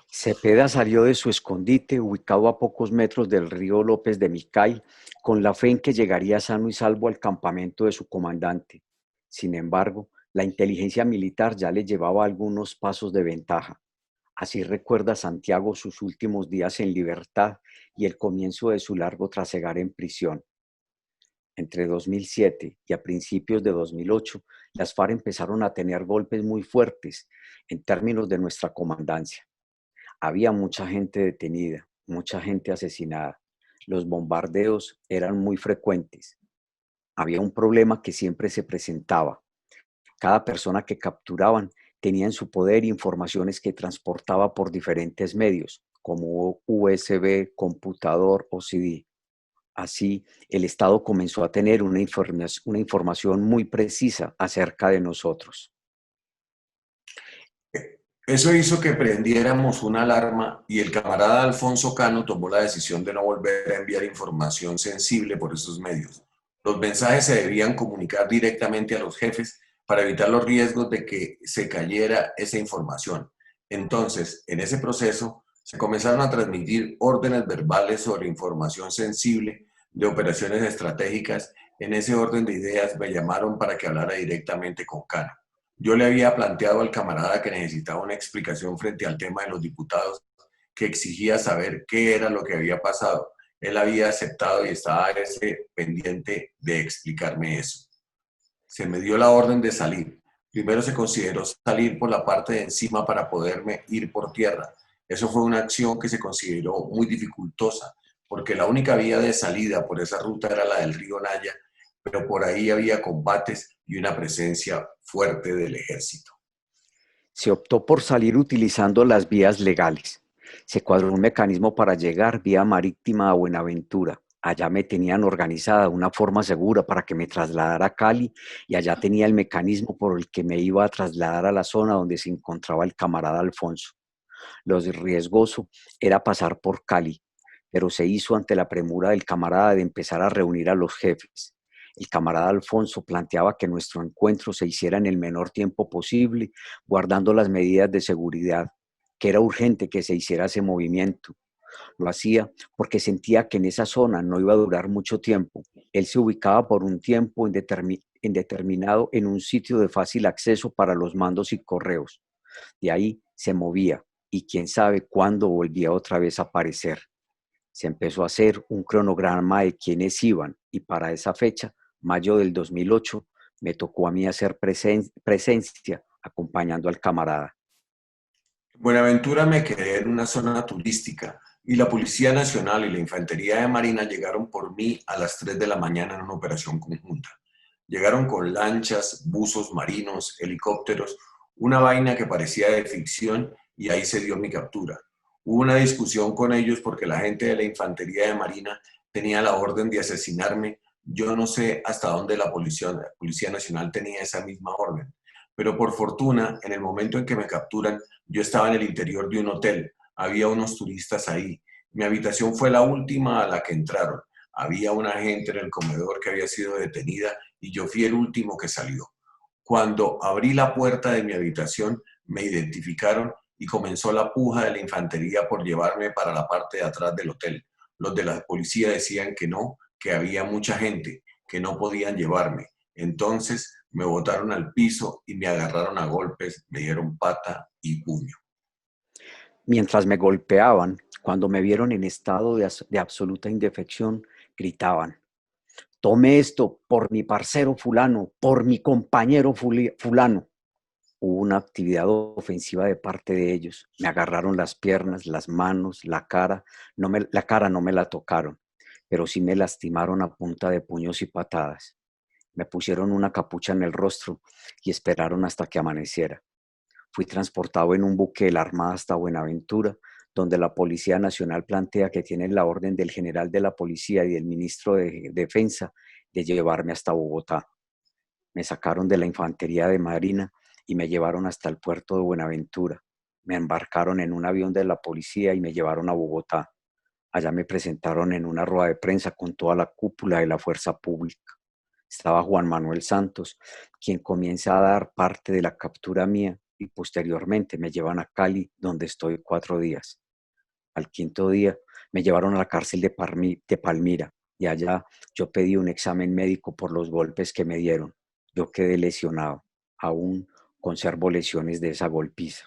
Cepeda salió de su escondite, ubicado a pocos metros del río López de Micay, con la fe en que llegaría sano y salvo al campamento de su comandante. Sin embargo, la inteligencia militar ya le llevaba algunos pasos de ventaja. Así recuerda Santiago sus últimos días en libertad y el comienzo de su largo trasegar en prisión. Entre 2007 y a principios de 2008, las FARC empezaron a tener golpes muy fuertes en términos de nuestra comandancia. Había mucha gente detenida, mucha gente asesinada. Los bombardeos eran muy frecuentes. Había un problema que siempre se presentaba. Cada persona que capturaban tenía en su poder informaciones que transportaba por diferentes medios, como USB, computador o CD. Así, el Estado comenzó a tener una información muy precisa acerca de nosotros. Eso hizo que prendiéramos una alarma y el camarada Alfonso Cano tomó la decisión de no volver a enviar información sensible por esos medios. Los mensajes se debían comunicar directamente a los jefes para evitar los riesgos de que se cayera esa información. Entonces, en ese proceso, se comenzaron a transmitir órdenes verbales sobre información sensible de operaciones estratégicas. En ese orden de ideas me llamaron para que hablara directamente con Cano. Yo le había planteado al camarada que necesitaba una explicación frente al tema de los diputados, que exigía saber qué era lo que había pasado. Él había aceptado y estaba pendiente de explicarme eso. Se me dio la orden de salir. Primero se consideró salir por la parte de encima para poderme ir por tierra. Eso fue una acción que se consideró muy dificultosa, porque la única vía de salida por esa ruta era la del río Naya, pero por ahí había combates y una presencia fuerte del ejército. Se optó por salir utilizando las vías legales. Se cuadró un mecanismo para llegar vía marítima a Buenaventura. Allá me tenían organizada una forma segura para que me trasladara a Cali y allá tenía el mecanismo por el que me iba a trasladar a la zona donde se encontraba el camarada Alfonso. Lo riesgoso era pasar por Cali, pero se hizo ante la premura del camarada de empezar a reunir a los jefes. El camarada Alfonso planteaba que nuestro encuentro se hiciera en el menor tiempo posible, guardando las medidas de seguridad, que era urgente que se hiciera ese movimiento. Lo hacía porque sentía que en esa zona no iba a durar mucho tiempo. Él se ubicaba por un tiempo indeterminado en un sitio de fácil acceso para los mandos y correos. De ahí se movía y quién sabe cuándo volvía otra vez a aparecer. Se empezó a hacer un cronograma de quiénes iban y para esa fecha, mayo del 2008, me tocó a mí hacer presencia acompañando al camarada. Buenaventura me quedé en una zona turística y la Policía Nacional y la Infantería de Marina llegaron por mí a las 3 de la mañana en una operación conjunta. Llegaron con lanchas, buzos marinos, helicópteros, una vaina que parecía de ficción y ahí se dio mi captura. Hubo una discusión con ellos porque la gente de la Infantería de Marina tenía la orden de asesinarme. Yo no sé hasta dónde la Policía Nacional tenía esa misma orden, pero por fortuna, en el momento en que me capturan, yo estaba en el interior de un hotel. Había unos turistas ahí. Mi habitación fue la última a la que entraron. Había una gente en el comedor que había sido detenida y yo fui el último que salió. Cuando abrí la puerta de mi habitación, me identificaron y comenzó la puja de la infantería por llevarme para la parte de atrás del hotel. Los de la policía decían que no, que había mucha gente, que no podían llevarme. Entonces me botaron al piso y me agarraron a golpes, me dieron pata y puño. Mientras me golpeaban, cuando me vieron en estado de absoluta indefección, gritaban: Tome esto por mi parcero fulano, por mi compañero fulano. Hubo una actividad ofensiva de parte de ellos. Me agarraron las piernas, las manos, la cara. La cara no me la tocaron, pero sí me lastimaron a punta de puños y patadas. Me pusieron una capucha en el rostro y esperaron hasta que amaneciera. Fui transportado en un buque de la Armada hasta Buenaventura, donde la Policía Nacional plantea que tienen la orden del general de la policía y del ministro de Defensa de llevarme hasta Bogotá. Me sacaron de la Infantería de Marina y me llevaron hasta el puerto de Buenaventura. Me embarcaron en un avión de la policía y me llevaron a Bogotá. Allá me presentaron en una rueda de prensa con toda la cúpula de la fuerza pública. Estaba Juan Manuel Santos, quien comienza a dar parte de la captura mía y posteriormente me llevan a Cali, donde estoy 4 días. Al 5.º día me llevaron a la cárcel de Palmira y allá yo pedí un examen médico por los golpes que me dieron. Yo quedé lesionado. Aún conservo lesiones de esa golpiza.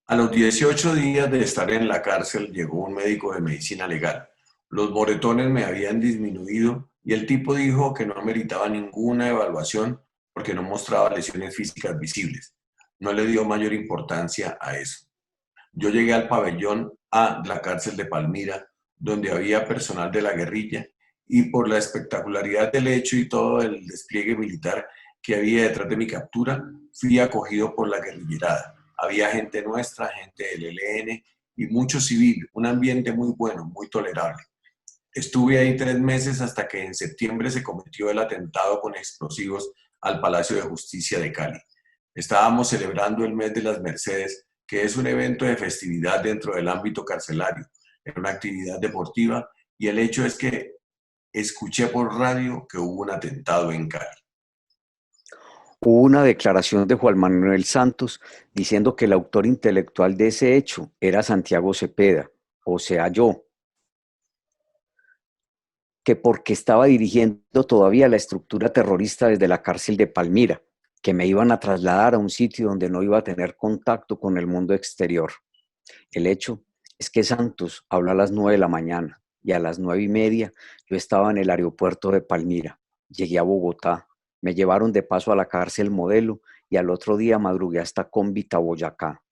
A los 18 días de estar en la cárcel llegó un médico de medicina legal. Los moretones me habían disminuido y el tipo dijo que no meritaba ninguna evaluación porque no mostraba lesiones físicas visibles. No le dio mayor importancia a eso. Yo llegué al pabellón A de la cárcel de Palmira, donde había personal de la guerrilla, y por la espectacularidad del hecho y todo el despliegue militar que había detrás de mi captura, fui acogido por la guerrillerada. Había gente nuestra, gente del ELN y mucho civil, un ambiente muy bueno, muy tolerable. Estuve ahí 3 meses hasta que en septiembre se cometió el atentado con explosivos al Palacio de Justicia de Cali. Estábamos celebrando el mes de las Mercedes, que es un evento de festividad dentro del ámbito carcelario. Era una actividad deportiva y el hecho es que escuché por radio que hubo un atentado en Cali. Hubo una declaración de Juan Manuel Santos diciendo que el autor intelectual de ese hecho era Santiago Cepeda, o sea yo, que porque estaba dirigiendo todavía la estructura terrorista desde la cárcel de Palmira, que me iban a trasladar a un sitio donde no iba a tener contacto con el mundo exterior. El hecho es que Santos habló a las 9 de la mañana y a las 9:30 yo estaba en el aeropuerto de Palmira. Llegué a Bogotá, me llevaron de paso a la cárcel Modelo y al otro día madrugué hasta Cómbita, Boyacá.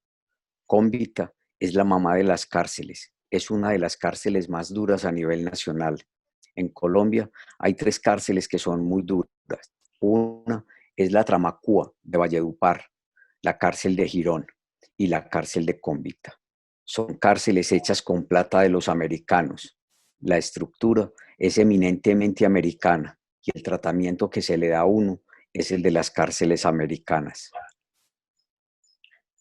Cómbita es la mamá de las cárceles, es una de las cárceles más duras a nivel nacional. En Colombia hay 3 cárceles que son muy duras. Una es la Tramacúa de Valledupar, la cárcel de Girón y la cárcel de Cómbita. Son cárceles hechas con plata de los americanos. La estructura es eminentemente americana y el tratamiento que se le da a uno es el de las cárceles americanas.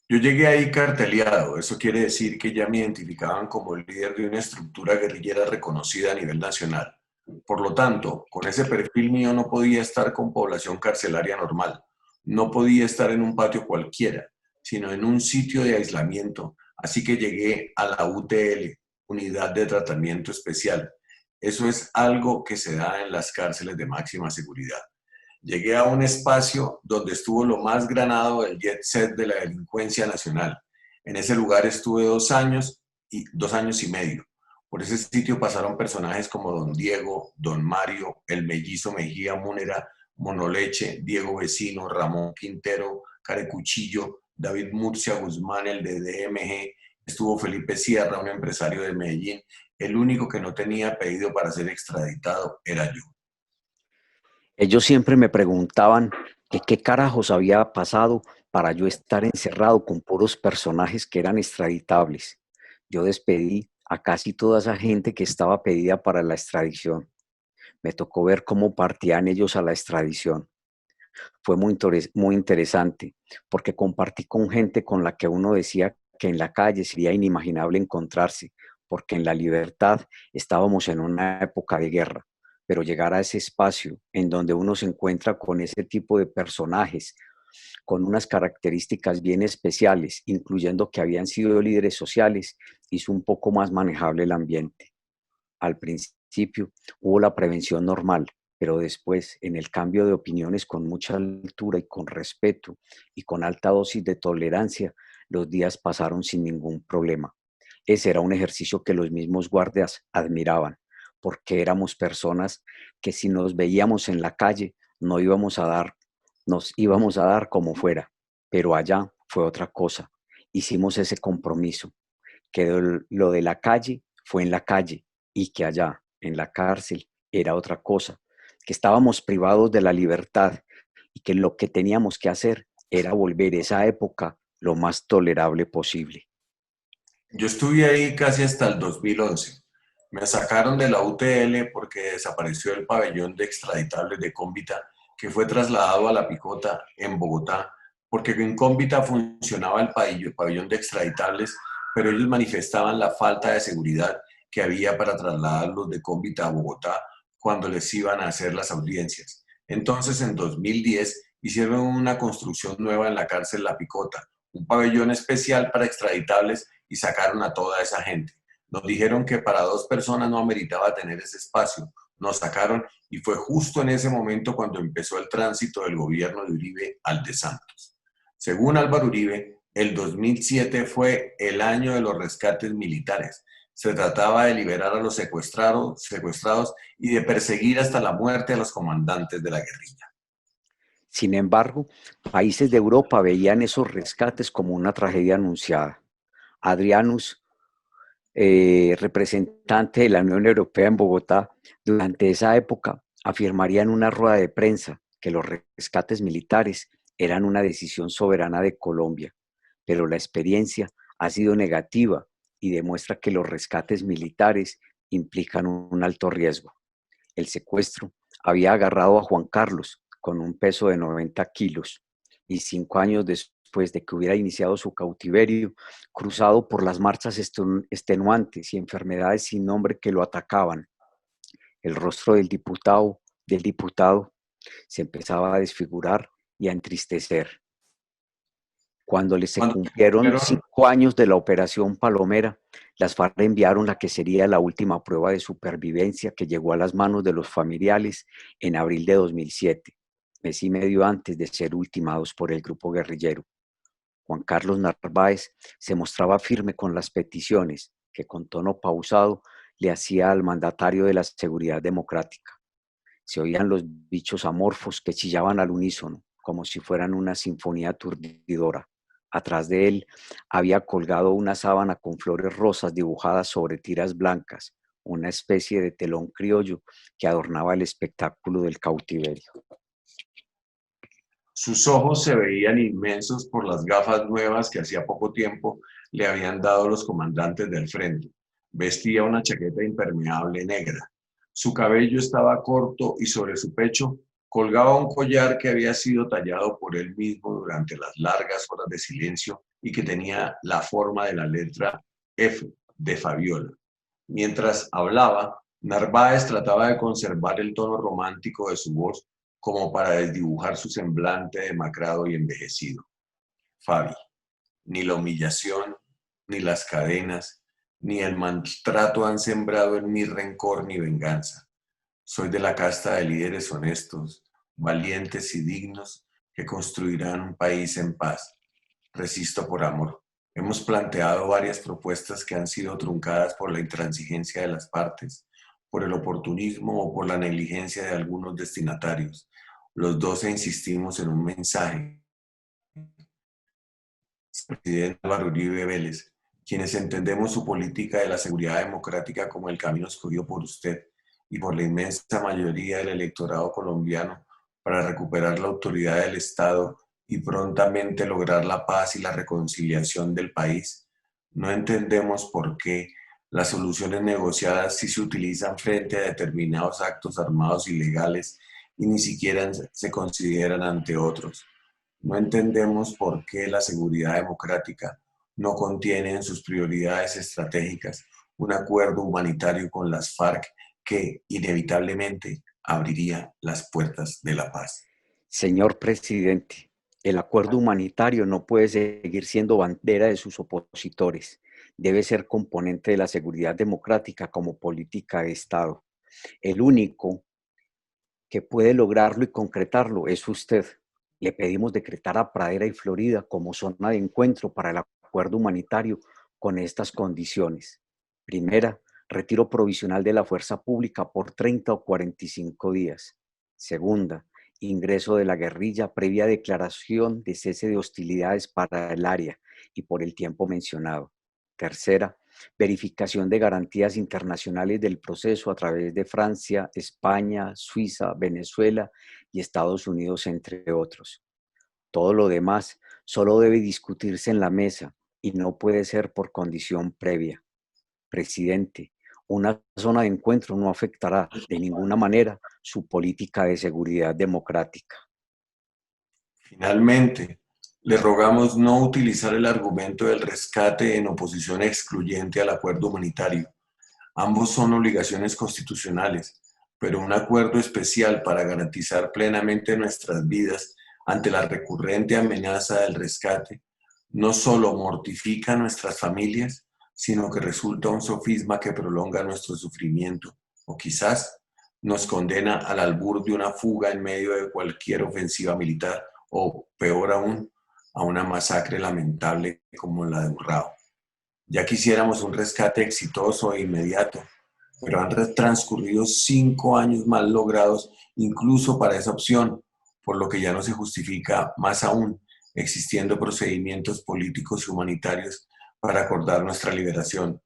Yo llegué ahí carteleado, eso quiere decir que ya me identificaban como el líder de una estructura guerrillera reconocida a nivel nacional. Por lo tanto, con ese perfil mío no podía estar con población carcelaria normal, no podía estar en un patio cualquiera, sino en un sitio de aislamiento, así que llegué a la UTL, Unidad de Tratamiento Especial. Eso es algo que se da en las cárceles de máxima seguridad. Llegué a un espacio donde estuvo lo más granado del jet set de la delincuencia nacional. En ese lugar estuve 2 años y 2 años y medio. Por ese sitio pasaron personajes como Don Diego, Don Mario, el mellizo Mejía Múnera, Monoleche, Diego Vecino, Ramón Quintero, Carecuchillo, David Murcia Guzmán, el de DMG, estuvo Felipe Sierra, un empresario de Medellín. El único que no tenía pedido para ser extraditado era yo. Ellos siempre me preguntaban que qué carajos había pasado para yo estar encerrado con puros personajes que eran extraditables. Yo despedí a casi toda esa gente que estaba pedida para la extradición. Me tocó ver cómo partían ellos a la extradición. Fue muy interesante porque compartí con gente con la que uno decía que en la calle sería inimaginable encontrarse, porque en la libertad estábamos en una época de guerra. Pero llegar a ese espacio en donde uno se encuentra con ese tipo de personajes, con unas características bien especiales, incluyendo que habían sido líderes sociales, hizo un poco más manejable el ambiente. Al principio hubo la prevención normal, pero después, en el cambio de opiniones con mucha altura y con respeto y con alta dosis de tolerancia, los días pasaron sin ningún problema. Ese era un ejercicio que los mismos guardias admiraban, porque éramos personas que si nos veíamos en la calle no nos íbamos a dar como fuera, pero allá fue otra cosa. Hicimos ese compromiso, que lo de la calle fue en la calle y que allá, en la cárcel, era otra cosa, que estábamos privados de la libertad y que lo que teníamos que hacer era volver esa época lo más tolerable posible. Yo estuve ahí casi hasta el 2011. Me sacaron de la UTL porque desapareció el pabellón de extraditables de Cómbita, que fue trasladado a La Picota en Bogotá, porque en Cómbita funcionaba el pabellón de extraditables, pero ellos manifestaban la falta de seguridad que había para trasladarlos de Cómbita a Bogotá cuando les iban a hacer las audiencias. Entonces, en 2010, hicieron una construcción nueva en la cárcel La Picota, un pabellón especial para extraditables, y sacaron a toda esa gente. Nos dijeron que para 2 personas no ameritaba tener ese espacio. Nos sacaron y fue justo en ese momento cuando empezó el tránsito del gobierno de Uribe al de Santos. Según Álvaro Uribe, el 2007 fue el año de los rescates militares. Se trataba de liberar a los secuestrados y de perseguir hasta la muerte a los comandantes de la guerrilla. Sin embargo, países de Europa veían esos rescates como una tragedia anunciada. Adrianus, representante de la Unión Europea en Bogotá, durante esa época afirmaría en una rueda de prensa que los rescates militares eran una decisión soberana de Colombia, pero la experiencia ha sido negativa y demuestra que los rescates militares implican un alto riesgo. El secuestro había agarrado a Juan Carlos con un peso de 90 kilos y 5 años después de que hubiera iniciado su cautiverio, cruzado por las marchas extenuantes y enfermedades sin nombre que lo atacaban, el rostro del diputado se empezaba a desfigurar y a entristecer. Cuando se cumplieron 5 años de la Operación Palomera, las FARC enviaron la que sería la última prueba de supervivencia, que llegó a las manos de los familiares en abril de 2007, mes y medio antes de ser ultimados por el grupo guerrillero. Juan Carlos Narváez se mostraba firme con las peticiones que con tono pausado le hacía al mandatario de la Seguridad Democrática. Se oían los bichos amorfos que chillaban al unísono, como si fueran una sinfonía aturdidora. Atrás de él había colgado una sábana con flores rosas dibujadas sobre tiras blancas, una especie de telón criollo que adornaba el espectáculo del cautiverio. Sus ojos se veían inmensos por las gafas nuevas que hacía poco tiempo le habían dado los comandantes del frente. Vestía una chaqueta impermeable negra. Su cabello estaba corto y sobre su pecho colgaba un collar que había sido tallado por él mismo durante las largas horas de silencio y que tenía la forma de la letra F de Fabiola. Mientras hablaba, Narváez trataba de conservar el tono romántico de su voz como para desdibujar su semblante demacrado y envejecido. Fabi, ni la humillación, ni las cadenas, ni el maltrato han sembrado en mí rencor ni venganza. Soy de la casta de líderes honestos, valientes y dignos que construirán un país en paz. Resisto por amor. Hemos planteado varias propuestas que han sido truncadas por la intransigencia de las partes, por el oportunismo o por la negligencia de algunos destinatarios. Los 12 insistimos en un mensaje. Presidente Álvaro Uribe Vélez, quienes entendemos su política de la seguridad democrática como el camino escogido por usted y por la inmensa mayoría del electorado colombiano para recuperar la autoridad del Estado y prontamente lograr la paz y la reconciliación del país, no entendemos por qué las soluciones negociadas sí se utilizan frente a determinados actos armados ilegales y ni siquiera se consideran ante otros. No entendemos por qué la seguridad democrática no contiene en sus prioridades estratégicas un acuerdo humanitario con las FARC que inevitablemente abriría las puertas de la paz. Señor presidente, el acuerdo humanitario no puede seguir siendo bandera de sus opositores. Debe ser componente de la seguridad democrática como política de Estado. El único que puede lograrlo y concretarlo es usted. Le pedimos decretar a Pradera y Florida como zona de encuentro para el acuerdo humanitario con estas condiciones. Primera, retiro provisional de la fuerza pública por 30 o 45 días. Segunda, ingreso de la guerrilla previa declaración de cese de hostilidades para el área y por el tiempo mencionado. Tercera, verificación de garantías internacionales del proceso a través de Francia, España, Suiza, Venezuela y Estados Unidos, entre otros. Todo lo demás solo debe discutirse en la mesa y no puede ser por condición previa. Presidente, una zona de encuentro no afectará de ninguna manera su política de seguridad democrática. Finalmente, le rogamos no utilizar el argumento del rescate en oposición excluyente al acuerdo humanitario. Ambos son obligaciones constitucionales, pero un acuerdo especial para garantizar plenamente nuestras vidas ante la recurrente amenaza del rescate no solo mortifica a nuestras familias, sino que resulta un sofisma que prolonga nuestro sufrimiento, o quizás nos condena al albur de una fuga en medio de cualquier ofensiva militar, o peor aún, a una masacre lamentable como la de Urrao. Ya quisiéramos un rescate exitoso e inmediato, pero han transcurrido 5 años mal logrados incluso para esa opción, por lo que ya no se justifica más aún, existiendo procedimientos políticos y humanitarios para acordar nuestra liberación.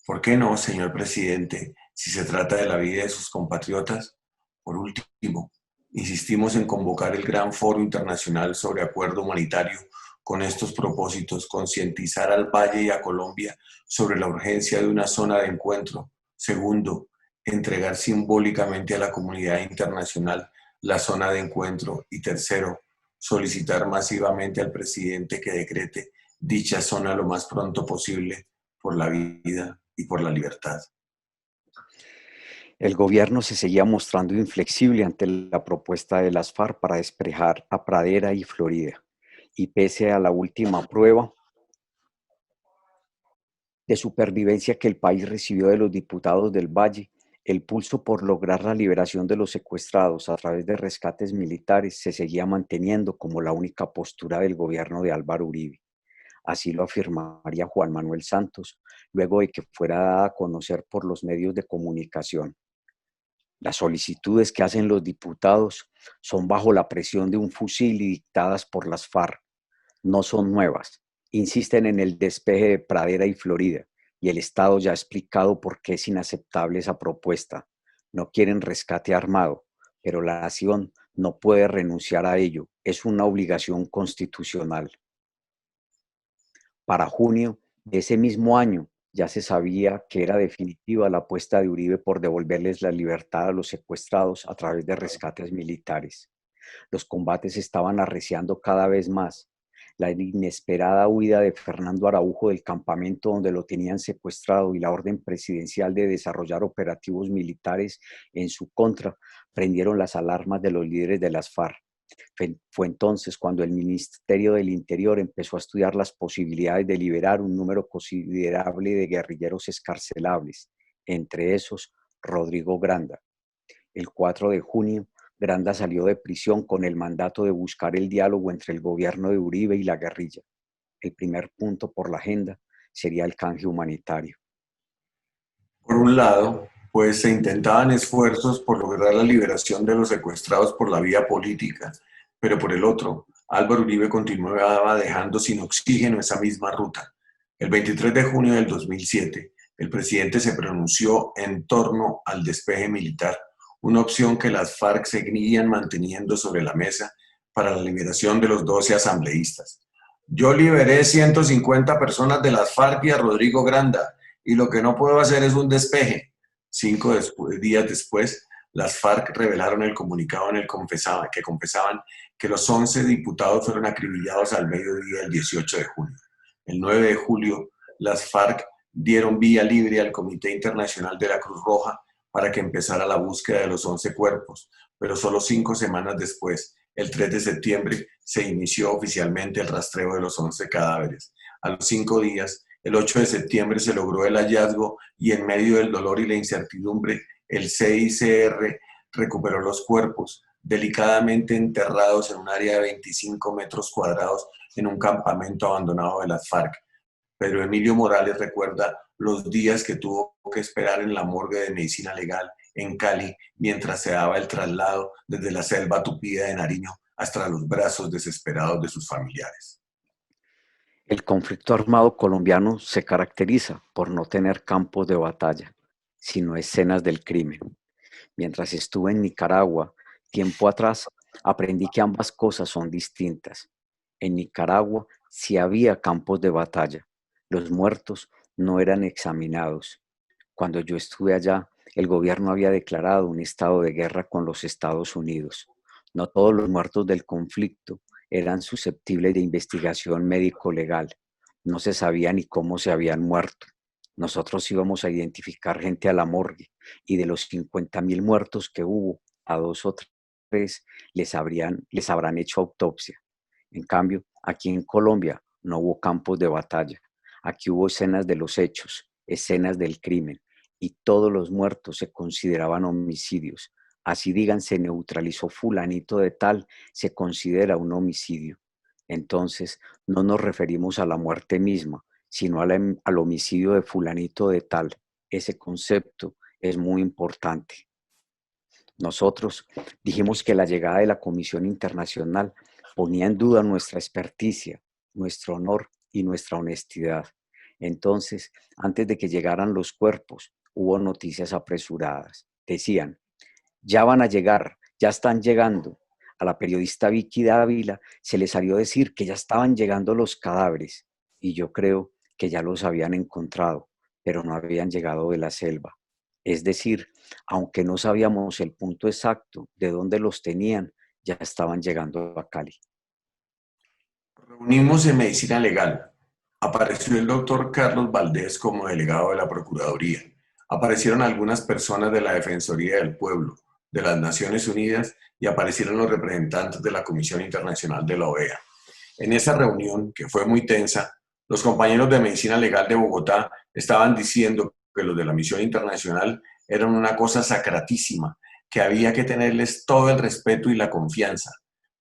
¿Por qué no, señor presidente, si se trata de la vida de sus compatriotas? Por último, insistimos en convocar el Gran Foro Internacional sobre Acuerdo Humanitario con estos propósitos: concientizar al Valle y a Colombia sobre la urgencia de una zona de encuentro. Segundo, entregar simbólicamente a la comunidad internacional la zona de encuentro. Y tercero, solicitar masivamente al presidente que decrete dicha zona lo más pronto posible por la vida y por la libertad. El gobierno se seguía mostrando inflexible ante la propuesta de las FARC para despejar a Pradera y Florida. Y pese a la última prueba de supervivencia que el país recibió de los diputados del Valle, el pulso por lograr la liberación de los secuestrados a través de rescates militares se seguía manteniendo como la única postura del gobierno de Álvaro Uribe. Así lo afirmaría Juan Manuel Santos, luego de que fuera dada a conocer por los medios de comunicación. Las solicitudes que hacen los diputados son bajo la presión de un fusil y dictadas por las FARC. No son nuevas. Insisten en el despeje de Pradera y Florida, y el Estado ya ha explicado por qué es inaceptable esa propuesta. No quieren rescate armado, pero la nación no puede renunciar a ello. Es una obligación constitucional. Para junio de ese mismo año, ya se sabía que era definitiva la apuesta de Uribe por devolverles la libertad a los secuestrados a través de rescates militares. Los combates estaban arreciando cada vez más. La inesperada huida de Fernando Araujo del campamento donde lo tenían secuestrado y la orden presidencial de desarrollar operativos militares en su contra prendieron las alarmas de los líderes de las FARC. Fue entonces cuando el Ministerio del Interior empezó a estudiar las posibilidades de liberar un número considerable de guerrilleros excarcelables, entre esos Rodrigo Granda. El 4 de junio, Granda salió de prisión con el mandato de buscar el diálogo entre el gobierno de Uribe y la guerrilla. El primer punto por la agenda sería el canje humanitario. Por un lado, pues se intentaban esfuerzos por lograr la liberación de los secuestrados por la vía política, pero por el otro, Álvaro Uribe continuaba dejando sin oxígeno esa misma ruta. El 23 de junio del 2007, el presidente se pronunció en torno al despeje militar, una opción que las FARC seguían manteniendo sobre la mesa para la liberación de los 12 asambleístas. Yo liberé 150 personas de las FARC y a Rodrigo Granda, y lo que no puedo hacer es un despeje. 5 días después, las FARC revelaron el comunicado en el que confesaban que los 11 diputados fueron acribillados al mediodía del 18 de junio. El 9 de julio, las FARC dieron vía libre al Comité Internacional de la Cruz Roja para que empezara la búsqueda de los 11 cuerpos, pero solo 5 semanas después, el 3 de septiembre, se inició oficialmente el rastreo de los 11 cadáveres. A los 5 días, el 8 de septiembre se logró el hallazgo y en medio del dolor y la incertidumbre, el CICR recuperó los cuerpos, delicadamente enterrados en un área de 25 metros cuadrados en un campamento abandonado de las FARC. Pedro Emilio Morales recuerda los días que tuvo que esperar en la morgue de medicina legal en Cali mientras se daba el traslado desde la selva tupida de Nariño hasta los brazos desesperados de sus familiares. El conflicto armado colombiano se caracteriza por no tener campos de batalla, sino escenas del crimen. Mientras estuve en Nicaragua, tiempo atrás, aprendí que ambas cosas son distintas. En Nicaragua sí había campos de batalla. Los muertos no eran examinados. Cuando yo estuve allá, el gobierno había declarado un estado de guerra con los Estados Unidos. No todos los muertos del conflicto eran susceptibles de investigación médico-legal. No se sabía ni cómo se habían muerto. Nosotros íbamos a identificar gente a la morgue y de los 50.000 muertos que hubo, a 2 o 3 les habrán hecho autopsia. En cambio, aquí en Colombia no hubo campos de batalla. Aquí hubo escenas de los hechos, escenas del crimen, y todos los muertos se consideraban homicidios. Así digan, se neutralizó fulanito de tal, se considera un homicidio. Entonces, no nos referimos a la muerte misma, sino al homicidio de fulanito de tal. Ese concepto es muy importante. Nosotros dijimos que la llegada de la Comisión Internacional ponía en duda nuestra experticia, nuestro honor y nuestra honestidad. Entonces, antes de que llegaran los cuerpos, hubo noticias apresuradas. Decían, ya van a llegar, ya están llegando. A la periodista Vicky Dávila se le salió decir que ya estaban llegando los cadáveres y yo creo que ya los habían encontrado, pero no habían llegado de la selva. Es decir, aunque no sabíamos el punto exacto de dónde los tenían, ya estaban llegando a Cali. Reunimos en medicina legal. Apareció el doctor Carlos Valdés como delegado de la Procuraduría. Aparecieron algunas personas de la Defensoría del Pueblo, de las Naciones Unidas, y aparecieron los representantes de la Comisión Internacional de la OEA. En esa reunión, que fue muy tensa, los compañeros de medicina legal de Bogotá estaban diciendo que los de la misión internacional eran una cosa sacratísima, que había que tenerles todo el respeto y la confianza.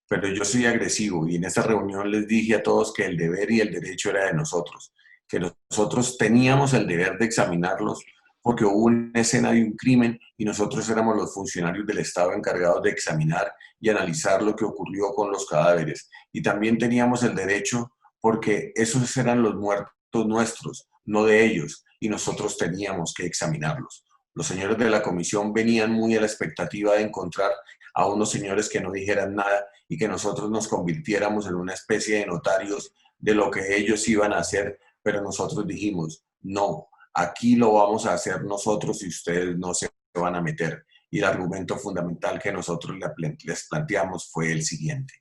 Pero yo soy agresivo y en esa reunión les dije a todos que el deber y el derecho era de nosotros, que nosotros teníamos el deber de examinarlos porque hubo una escena de un crimen y nosotros éramos los funcionarios del Estado encargados de examinar y analizar lo que ocurrió con los cadáveres. Y también teníamos el derecho porque esos eran los muertos nuestros, no de ellos, y nosotros teníamos que examinarlos. Los señores de la comisión venían muy a la expectativa de encontrar a unos señores que no dijeran nada y que nosotros nos convirtiéramos en una especie de notarios de lo que ellos iban a hacer, pero nosotros dijimos, no, aquí lo vamos a hacer nosotros y ustedes no se van a meter. Y el argumento fundamental que nosotros les planteamos fue el siguiente.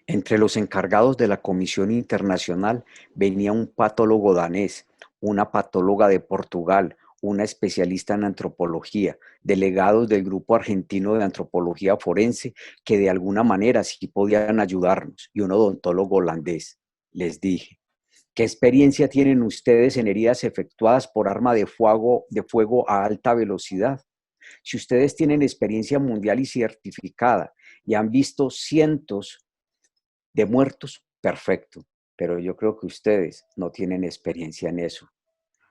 Entre los encargados de la Comisión Internacional venía un patólogo danés, una patóloga de Portugal, una especialista en antropología, delegados del Grupo Argentino de Antropología Forense, que de alguna manera sí podían ayudarnos, y un odontólogo holandés. Les dije, ¿qué experiencia tienen ustedes en heridas efectuadas por arma de fuego a alta velocidad? Si ustedes tienen experiencia mundial y certificada y han visto cientos de muertos, perfecto, pero yo creo que ustedes no tienen experiencia en eso.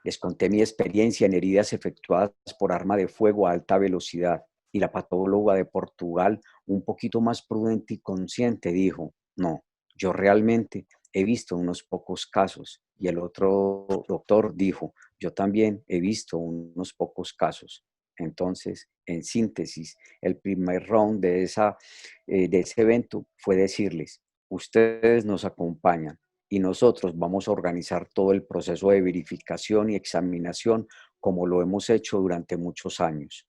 Les conté mi experiencia en heridas efectuadas por arma de fuego a alta velocidad y la patóloga de Portugal, un poquito más prudente y consciente, dijo, no, yo realmente he visto unos pocos casos. Y el otro doctor dijo, yo también he visto unos pocos casos. Entonces, en síntesis, el primer round de ese evento fue decirles, ustedes nos acompañan y nosotros vamos a organizar todo el proceso de verificación y examinación como lo hemos hecho durante muchos años.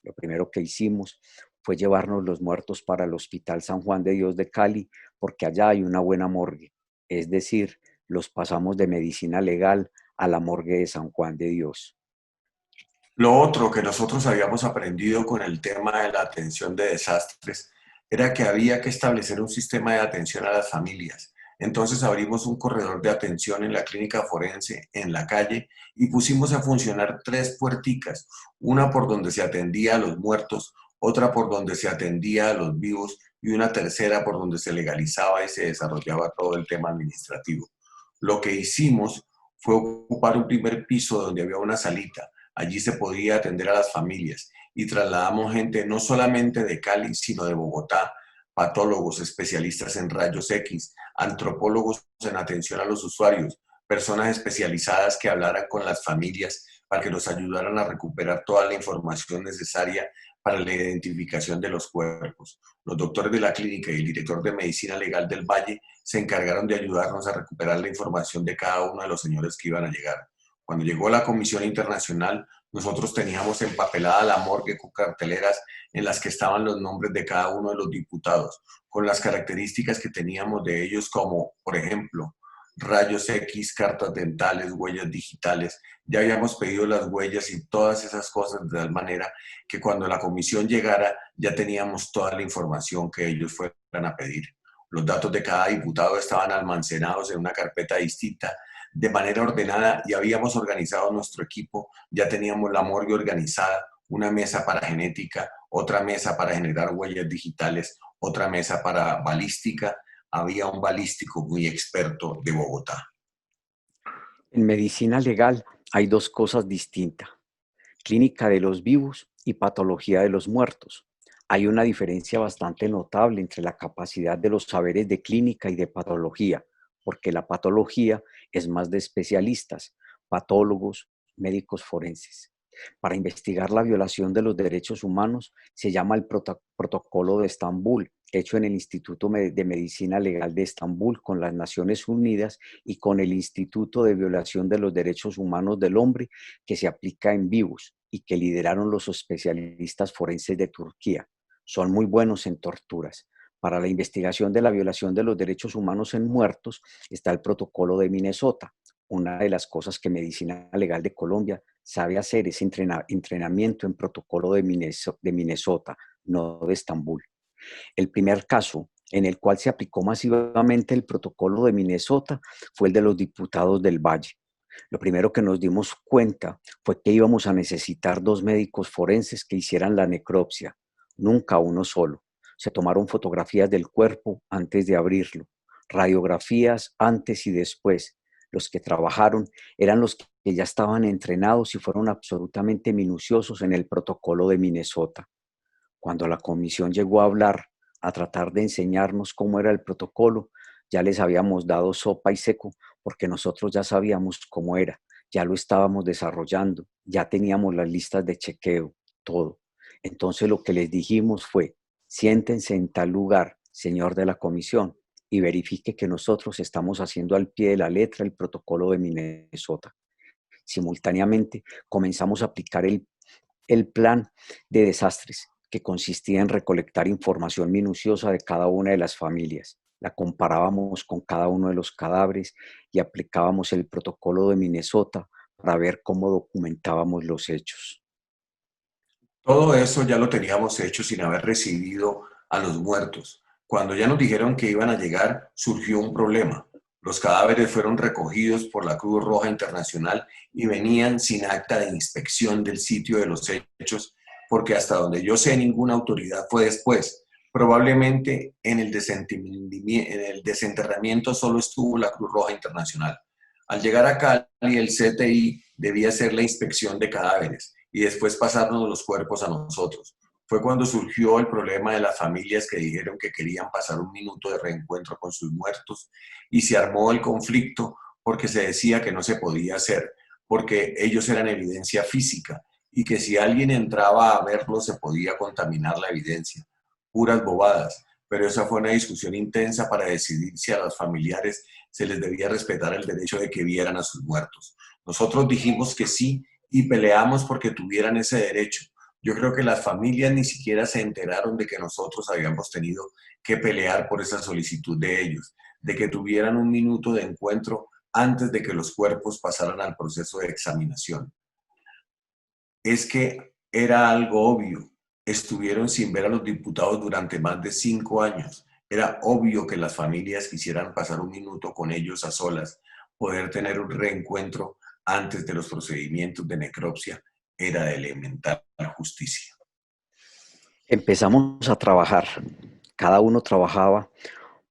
Lo primero que hicimos fue llevarnos los muertos para el Hospital San Juan de Dios de Cali, porque allá hay una buena morgue. Es decir, los pasamos de medicina legal a la morgue de San Juan de Dios. Lo otro que nosotros habíamos aprendido con el tema de la atención de desastres era que había que establecer un sistema de atención a las familias. Entonces abrimos un corredor de atención en la clínica forense en la calle y pusimos a funcionar 3 puerticas, una por donde se atendía a los muertos, otra por donde se atendía a los vivos y una tercera por donde se legalizaba y se desarrollaba todo el tema administrativo. Lo que hicimos fue ocupar un primer piso donde había una salita. Allí se podía atender a las familias y trasladamos gente no solamente de Cali, sino de Bogotá, patólogos, especialistas en rayos X, antropólogos en atención a los usuarios, personas especializadas que hablaran con las familias para que los ayudaran a recuperar toda la información necesaria para la identificación de los cuerpos. Los doctores de la clínica y el director de medicina legal del Valle se encargaron de ayudarnos a recuperar la información de cada uno de los señores que iban a llegar. Cuando llegó la comisión internacional, nosotros teníamos empapelada la morgue con carteleras en las que estaban los nombres de cada uno de los diputados, con las características que teníamos de ellos como, por ejemplo, rayos X, cartas dentales, huellas digitales. Ya habíamos pedido las huellas y todas esas cosas de tal manera que cuando la comisión llegara ya teníamos toda la información que ellos fueran a pedir. Los datos de cada diputado estaban almacenados en una carpeta distinta de manera ordenada y habíamos organizado nuestro equipo. Ya teníamos la morgue organizada, una mesa para genética, otra mesa para generar huellas digitales, otra mesa para balística. Había un balístico muy experto de Bogotá. En medicina legal hay dos cosas distintas: clínica de los vivos y patología de los muertos. Hay una diferencia bastante notable entre la capacidad de los saberes de clínica y de patología, porque la patología es más de especialistas, patólogos, médicos forenses. Para investigar la violación de los derechos humanos se llama el Protocolo de Estambul, hecho en el Instituto de Medicina Legal de Estambul con las Naciones Unidas y con el Instituto de Violación de los Derechos Humanos del Hombre, que se aplica en vivos y que lideraron los especialistas forenses de Turquía. Son muy buenos en torturas. Para la investigación de la violación de los derechos humanos en muertos está el Protocolo de Minnesota. Una de las cosas que Medicina Legal de Colombia sabe hacer es entrenamiento en protocolo de Minnesota, no de Estambul. El primer caso en el cual se aplicó masivamente el protocolo de Minnesota fue el de los diputados del Valle. Lo primero que nos dimos cuenta fue que íbamos a necesitar 2 médicos forenses que hicieran la necropsia, nunca uno solo. Se tomaron fotografías del cuerpo antes de abrirlo, radiografías antes y después. Los que trabajaron eran los que ya estaban entrenados y fueron absolutamente minuciosos en el protocolo de Minnesota. Cuando la comisión llegó a hablar, a tratar de enseñarnos cómo era el protocolo, ya les habíamos dado sopa y seco porque nosotros ya sabíamos cómo era, ya lo estábamos desarrollando, ya teníamos las listas de chequeo, todo. Entonces lo que les dijimos fue: siéntense en tal lugar, señor de la comisión, y verifique que nosotros estamos haciendo al pie de la letra el protocolo de Minnesota. Simultáneamente comenzamos a aplicar el plan de desastres, que consistía en recolectar información minuciosa de cada una de las familias. La comparábamos con cada uno de los cadáveres y aplicábamos el protocolo de Minnesota para ver cómo documentábamos los hechos. Todo eso ya lo teníamos hecho sin haber recibido a los muertos. Cuando ya nos dijeron que iban a llegar, surgió un problema. Los cadáveres fueron recogidos por la Cruz Roja Internacional y venían sin acta de inspección del sitio de los hechos, porque hasta donde yo sé ninguna autoridad fue después. Probablemente en el desenterramiento solo estuvo la Cruz Roja Internacional. Al llegar a Cali, el CTI debía hacer la inspección de cadáveres y después pasarnos los cuerpos a nosotros. Fue cuando surgió el problema de las familias que dijeron que querían pasar un minuto de reencuentro con sus muertos y se armó el conflicto porque se decía que no se podía hacer, porque ellos eran evidencia física y que si alguien entraba a verlo se podía contaminar la evidencia. Puras bobadas, pero esa fue una discusión intensa para decidir si a los familiares se les debía respetar el derecho de que vieran a sus muertos. Nosotros dijimos que sí y peleamos porque tuvieran ese derecho. Yo creo que las familias ni siquiera se enteraron de que nosotros habíamos tenido que pelear por esa solicitud de ellos, de que tuvieran un minuto de encuentro antes de que los cuerpos pasaran al proceso de examinación. Es que era algo obvio. Estuvieron sin ver a los diputados durante más de 5 años. Era obvio que las familias quisieran pasar un minuto con ellos a solas, poder tener un reencuentro antes de los procedimientos de necropsia. Era de elemental justicia. Empezamos a trabajar. Cada uno trabajaba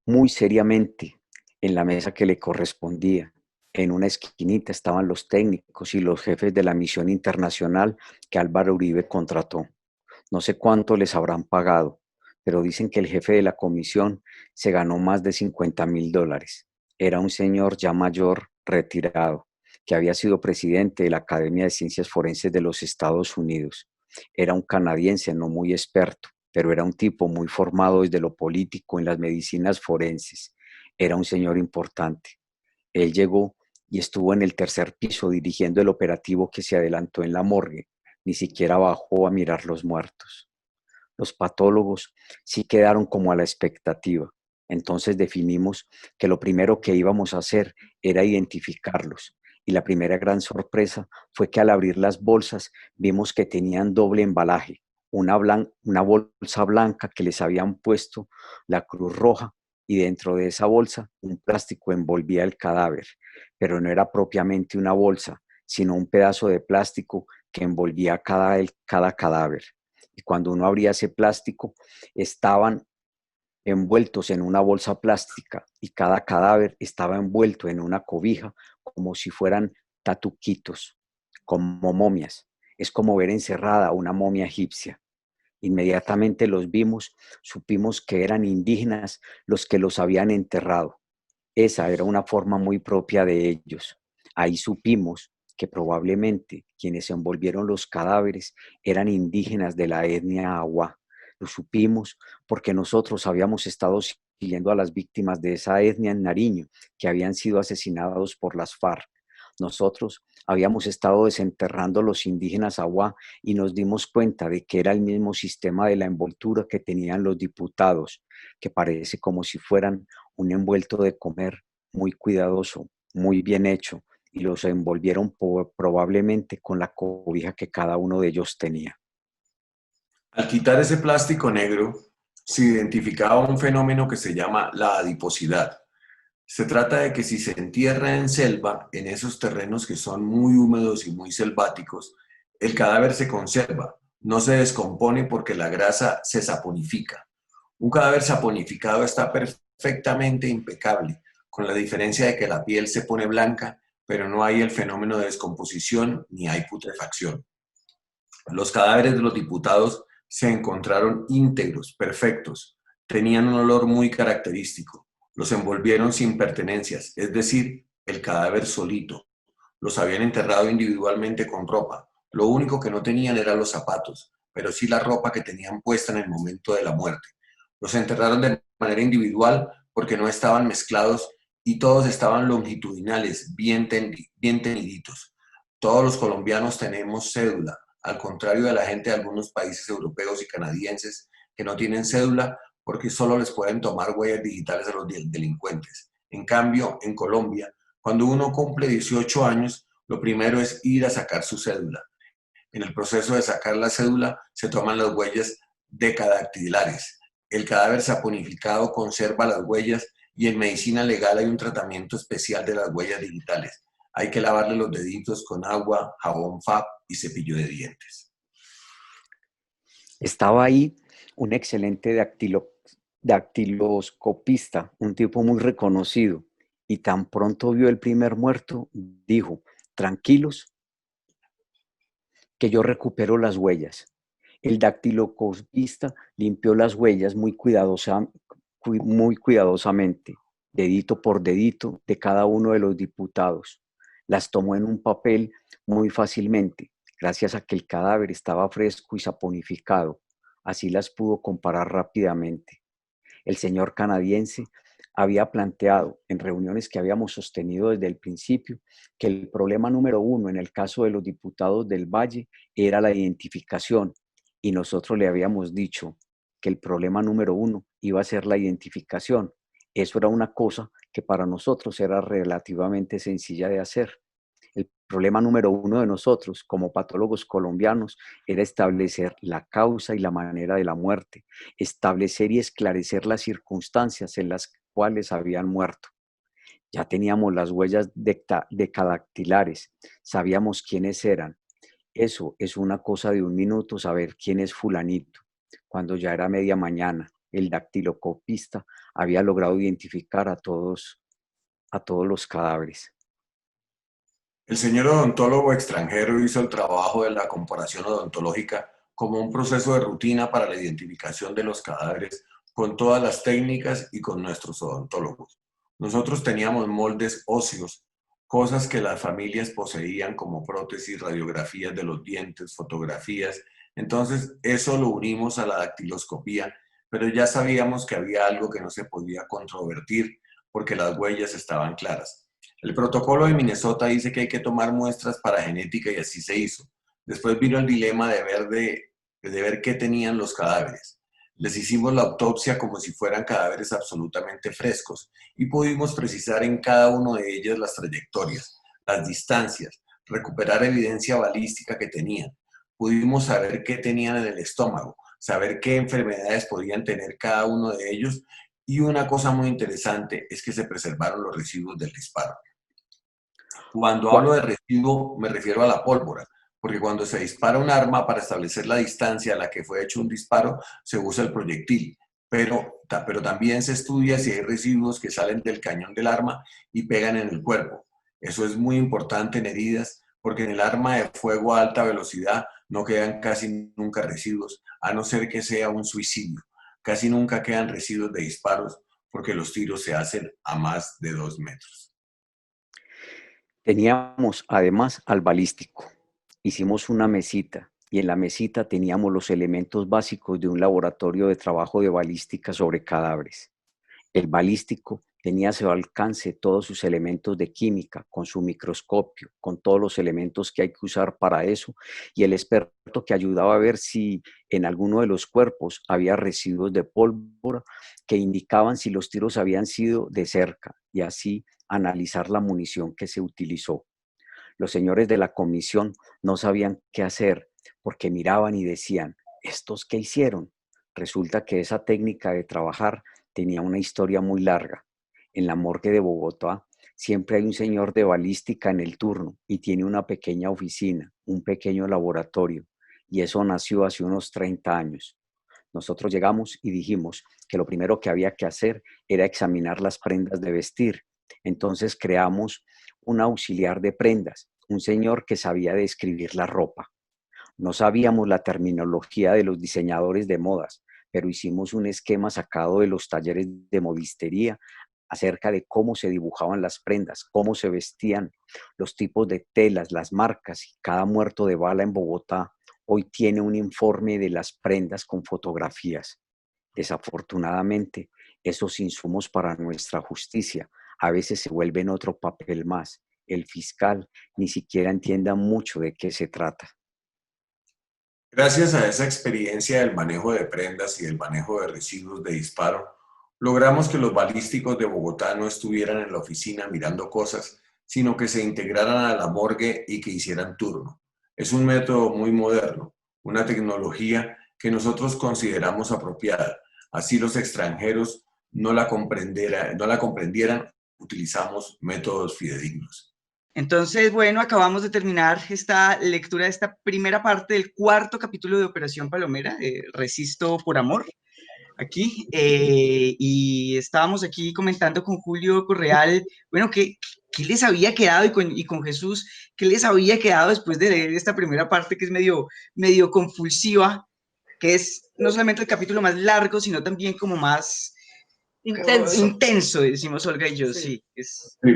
muy seriamente en la mesa que le correspondía. En una esquinita estaban los técnicos y los jefes de la misión internacional que Álvaro Uribe contrató. No sé cuánto les habrán pagado, pero dicen que el jefe de la comisión se ganó más de $50.000. Era un señor ya mayor, retirado, que había sido presidente de la Academia de Ciencias Forenses de los Estados Unidos. Era un canadiense no muy experto, pero era un tipo muy formado desde lo político en las medicinas forenses. Era un señor importante. Él llegó y estuvo en el tercer piso dirigiendo el operativo que se adelantó en la morgue. Ni siquiera bajó a mirar los muertos. Los patólogos sí quedaron como a la expectativa. Entonces definimos que lo primero que íbamos a hacer era identificarlos. Y la primera gran sorpresa fue que al abrir las bolsas vimos que tenían doble embalaje. Una bolsa blanca que les habían puesto la Cruz Roja y dentro de esa bolsa un plástico envolvía el cadáver, pero no era propiamente una bolsa, sino un pedazo de plástico que envolvía cada cadáver. Y cuando uno abría ese plástico, estaban envueltos en una bolsa plástica y cada cadáver estaba envuelto en una cobija como si fueran tatuquitos, como momias. Es como ver encerrada una momia egipcia. Inmediatamente los vimos, supimos que eran indígenas los que los habían enterrado. Esa era una forma muy propia de ellos. Ahí supimos que probablemente quienes envolvieron los cadáveres eran indígenas de la etnia Agua. Lo supimos porque nosotros habíamos estado siguiendo a las víctimas de esa etnia en Nariño, que habían sido asesinados por las FARC. Nosotros habíamos estado desenterrando los indígenas Agua y nos dimos cuenta de que era el mismo sistema de la envoltura que tenían los diputados, que parece como si fueran un envuelto de comer muy cuidadoso, muy bien hecho, y los envolvieron probablemente con la cobija que cada uno de ellos tenía. Al quitar ese plástico negro, se identificaba un fenómeno que se llama la adiposidad. Se trata de que si se entierra en selva, en esos terrenos que son muy húmedos y muy selváticos, el cadáver se conserva, no se descompone porque la grasa se saponifica. Un cadáver saponificado está perfectamente impecable, con la diferencia de que la piel se pone blanca, pero no hay el fenómeno de descomposición ni hay putrefacción. Los cadáveres de los diputados se encontraron íntegros, perfectos, tenían un olor muy característico. Los envolvieron sin pertenencias, es decir, el cadáver solito. Los habían enterrado individualmente con ropa. Lo único que no tenían eran los zapatos, pero sí la ropa que tenían puesta en el momento de la muerte. Los enterraron de manera individual porque no estaban mezclados y todos estaban longitudinales, bien teniditos. Todos los colombianos tenemos cédula, al contrario de la gente de algunos países europeos y canadienses que no tienen cédula porque solo les pueden tomar huellas digitales a los delincuentes. En cambio, en Colombia, cuando uno cumple 18 años, lo primero es ir a sacar su cédula. En el proceso de sacar la cédula se toman las huellas decadactilares. El cadáver saponificado conserva las huellas y en medicina legal hay un tratamiento especial de las huellas digitales. Hay que lavarle los deditos con agua, jabón FAB y cepillo de dientes. Estaba ahí un excelente dactiloscopista, un tipo muy reconocido, y tan pronto vio el primer muerto, dijo: tranquilos, que yo recupero las huellas. El dactiloscopista limpió las huellas muy cuidadosamente, dedito por dedito, de cada uno de los diputados. Las tomó en un papel muy fácilmente, gracias a que el cadáver estaba fresco y saponificado. Así las pudo comparar rápidamente. El señor canadiense había planteado en reuniones que habíamos sostenido desde el principio que el problema número uno en el caso de los diputados del Valle era la identificación, y nosotros le habíamos dicho que el problema número uno iba a ser la identificación. Eso era una cosa que para nosotros era relativamente sencilla de hacer. El problema número uno de nosotros, como patólogos colombianos, era establecer la causa y la manera de la muerte, establecer y esclarecer las circunstancias en las cuales habían muerto. Ya teníamos las huellas decadactilares, sabíamos quiénes eran. Eso es una cosa de un minuto, saber quién es fulanito. Cuando ya era media mañana, el dactiloscopista había logrado identificar a todos los cadáveres. El señor odontólogo extranjero hizo el trabajo de la comparación odontológica como un proceso de rutina para la identificación de los cadáveres con todas las técnicas y con nuestros odontólogos. Nosotros teníamos moldes óseos, cosas que las familias poseían como prótesis, radiografías de los dientes, fotografías. Entonces, eso lo unimos a la dactiloscopía, pero ya sabíamos que había algo que no se podía controvertir porque las huellas estaban claras. El protocolo de Minnesota dice que hay que tomar muestras para genética y así se hizo. Después vino el dilema de ver qué tenían los cadáveres. Les hicimos la autopsia como si fueran cadáveres absolutamente frescos y pudimos precisar en cada uno de ellos las trayectorias, las distancias, recuperar evidencia balística que tenían. Pudimos saber qué tenían en el estómago, saber qué enfermedades podían tener cada uno de ellos, y una cosa muy interesante es que se preservaron los residuos del disparo. Cuando hablo de residuo me refiero a la pólvora, porque cuando se dispara un arma para establecer la distancia a la que fue hecho un disparo, se usa el proyectil, pero también se estudia si hay residuos que salen del cañón del arma y pegan en el cuerpo. Eso es muy importante en heridas, porque en el arma de fuego a alta velocidad no quedan casi nunca residuos, a no ser que sea un suicidio. Casi nunca quedan residuos de disparos, porque los tiros se hacen a más de 2 metros. Teníamos además al balístico. Hicimos una mesita y en la mesita teníamos los elementos básicos de un laboratorio de trabajo de balística sobre cadáveres. El balístico tenía a su alcance todos sus elementos de química, con su microscopio, con todos los elementos que hay que usar para eso, y el experto que ayudaba a ver si en alguno de los cuerpos había residuos de pólvora que indicaban si los tiros habían sido de cerca, y así analizar la munición que se utilizó. Los señores de la comisión no sabían qué hacer porque miraban y decían, ¿estos qué hicieron? Resulta que esa técnica de trabajar tenía una historia muy larga. En la morgue de Bogotá siempre hay un señor de balística en el turno y tiene una pequeña oficina, un pequeño laboratorio, y eso nació hace unos 30 años. Nosotros llegamos y dijimos que lo primero que había que hacer era examinar las prendas de vestir. Entonces creamos un auxiliar de prendas, un señor que sabía describir la ropa. No sabíamos la terminología de los diseñadores de modas, pero hicimos un esquema sacado de los talleres de modistería acerca de cómo se dibujaban las prendas, cómo se vestían, los tipos de telas, las marcas, y cada muerto de bala en Bogotá hoy tiene un informe de las prendas con fotografías. Desafortunadamente, esos insumos para nuestra justicia a veces se vuelven otro papel más. El fiscal ni siquiera entiende mucho de qué se trata. Gracias a esa experiencia del manejo de prendas y del manejo de residuos de disparo, logramos que los balísticos de Bogotá no estuvieran en la oficina mirando cosas, sino que se integraran a la morgue y que hicieran turno. Es un método muy moderno, una tecnología que nosotros consideramos apropiada. Así los extranjeros no la comprendieran, utilizamos métodos fidedignos. Entonces, bueno, acabamos de terminar esta lectura de esta primera parte del 4º capítulo de Operación Palomera, Resisto por Amor, aquí, y estábamos aquí comentando con Julio Correal, bueno, ¿qué les había quedado? Y con Jesús, ¿qué les había quedado después de leer esta primera parte que es medio convulsiva, que es no solamente el capítulo más largo, sino también como más intenso, decimos Olga y yo, sí. Sí.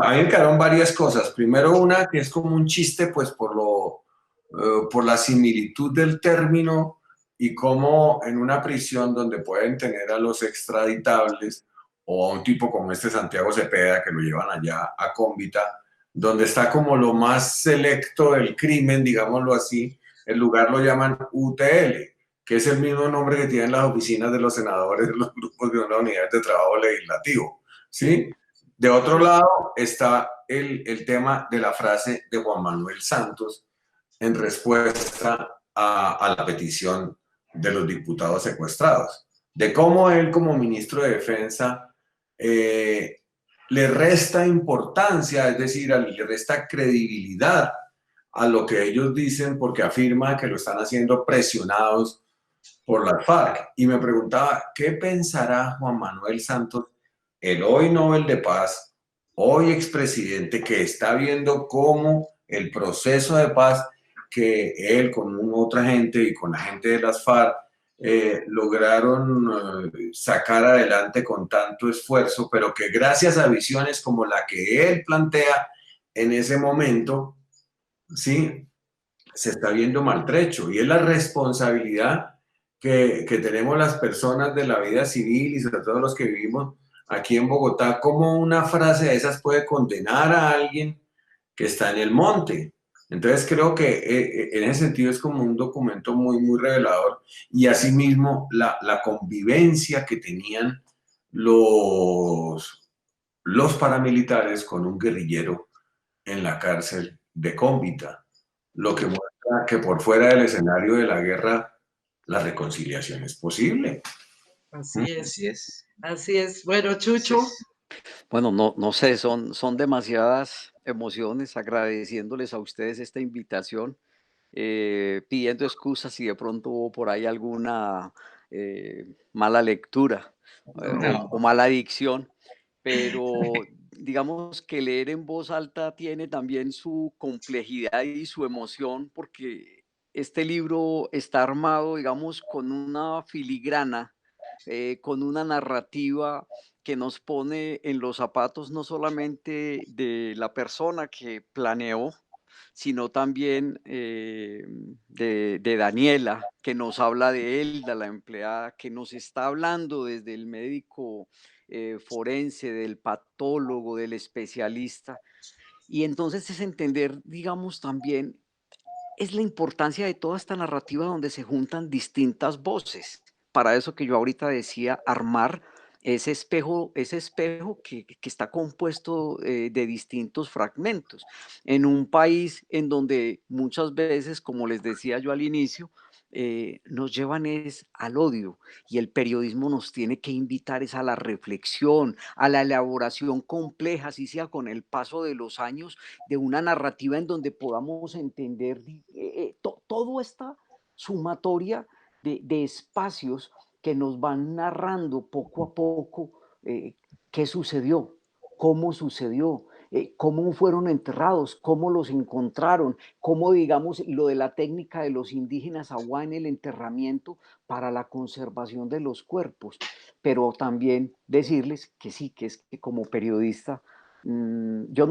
Ahí quedaron varias cosas. Primero, una que es como un chiste, pues por la similitud del término y cómo en una prisión donde pueden tener a los extraditables o a un tipo como este Santiago Cepeda, que lo llevan allá a Cómbita, donde está como lo más selecto del crimen, digámoslo así, el lugar lo llaman UTL, que es el mismo nombre que tienen las oficinas de los senadores de los grupos de una unidad de trabajo legislativo, ¿sí? De otro lado está el tema de la frase de Juan Manuel Santos en respuesta a la petición de los diputados secuestrados, de cómo él como ministro de Defensa le resta importancia, es decir, le resta credibilidad a lo que ellos dicen porque afirma que lo están haciendo presionados por la FARC. Y me preguntaba, ¿qué pensará Juan Manuel Santos, el hoy Nobel de Paz, hoy expresidente, que está viendo cómo el proceso de paz que él con otra gente y con la gente de las FARC lograron sacar adelante con tanto esfuerzo, pero que gracias a visiones como la que él plantea en ese momento, ¿sí? Se está viendo maltrecho. Y es la responsabilidad que tenemos las personas de la vida civil y sobre todo los que vivimos aquí en Bogotá, cómo una frase de esas puede condenar a alguien que está en el monte. Entonces creo que en ese sentido es como un documento muy, muy revelador y asimismo la convivencia que tenían los paramilitares con un guerrillero en la cárcel de Cómbita, lo que muestra que por fuera del escenario de la guerra la reconciliación es posible. Así es, Así es. así es. Bueno, Así Chucho. es. Bueno, no sé, son demasiadas emociones, agradeciéndoles a ustedes esta invitación, pidiendo excusas si de pronto hubo por ahí alguna mala lectura o No. mala dicción, pero digamos que leer en voz alta tiene también su complejidad y su emoción, porque este libro está armado, digamos, con una filigrana, con una narrativa que nos pone en los zapatos no solamente de la persona que planeó, sino también de Daniela, que nos habla de Elda, la empleada, que nos está hablando desde el médico forense, del patólogo, del especialista. Y entonces es entender, digamos, también es la importancia de toda esta narrativa donde se juntan distintas voces. Para eso que yo ahorita decía, armar ese espejo que está compuesto de distintos fragmentos. En un país en donde muchas veces, como les decía yo al inicio, nos llevan es al odio y el periodismo nos tiene que invitar es a la reflexión, a la elaboración compleja, así sea con el paso de los años, de una narrativa en donde podamos entender toda esta sumatoria de espacios que nos van narrando poco a poco qué sucedió, cómo sucedió, cómo fueron enterrados, cómo los encontraron, cómo, digamos, lo de la técnica de los indígenas agua en el enterramiento para la conservación de los cuerpos. Pero también decirles que sí, que es que como periodista, yo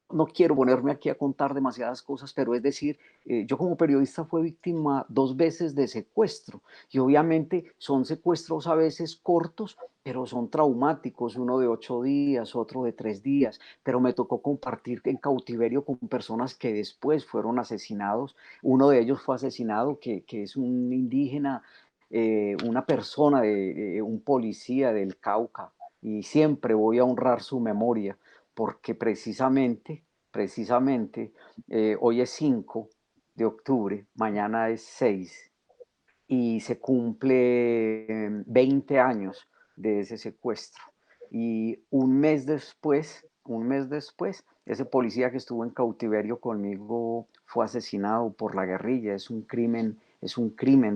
no quiero ponerme aquí a contar demasiadas cosas, pero es decir, yo como periodista fui víctima 2 veces de secuestro y obviamente son secuestros a veces cortos, pero son traumáticos, uno de 8 días, otro de 3 días, pero me tocó compartir en cautiverio con personas que después fueron asesinados. Uno de ellos fue asesinado, que es un indígena, una persona, un policía del Cauca, y siempre voy a honrar su memoria porque precisamente, hoy es 5 de octubre, mañana es 6 y se cumple 20 años de ese secuestro. Y un mes después, ese policía que estuvo en cautiverio conmigo fue asesinado por la guerrilla. Es un crimen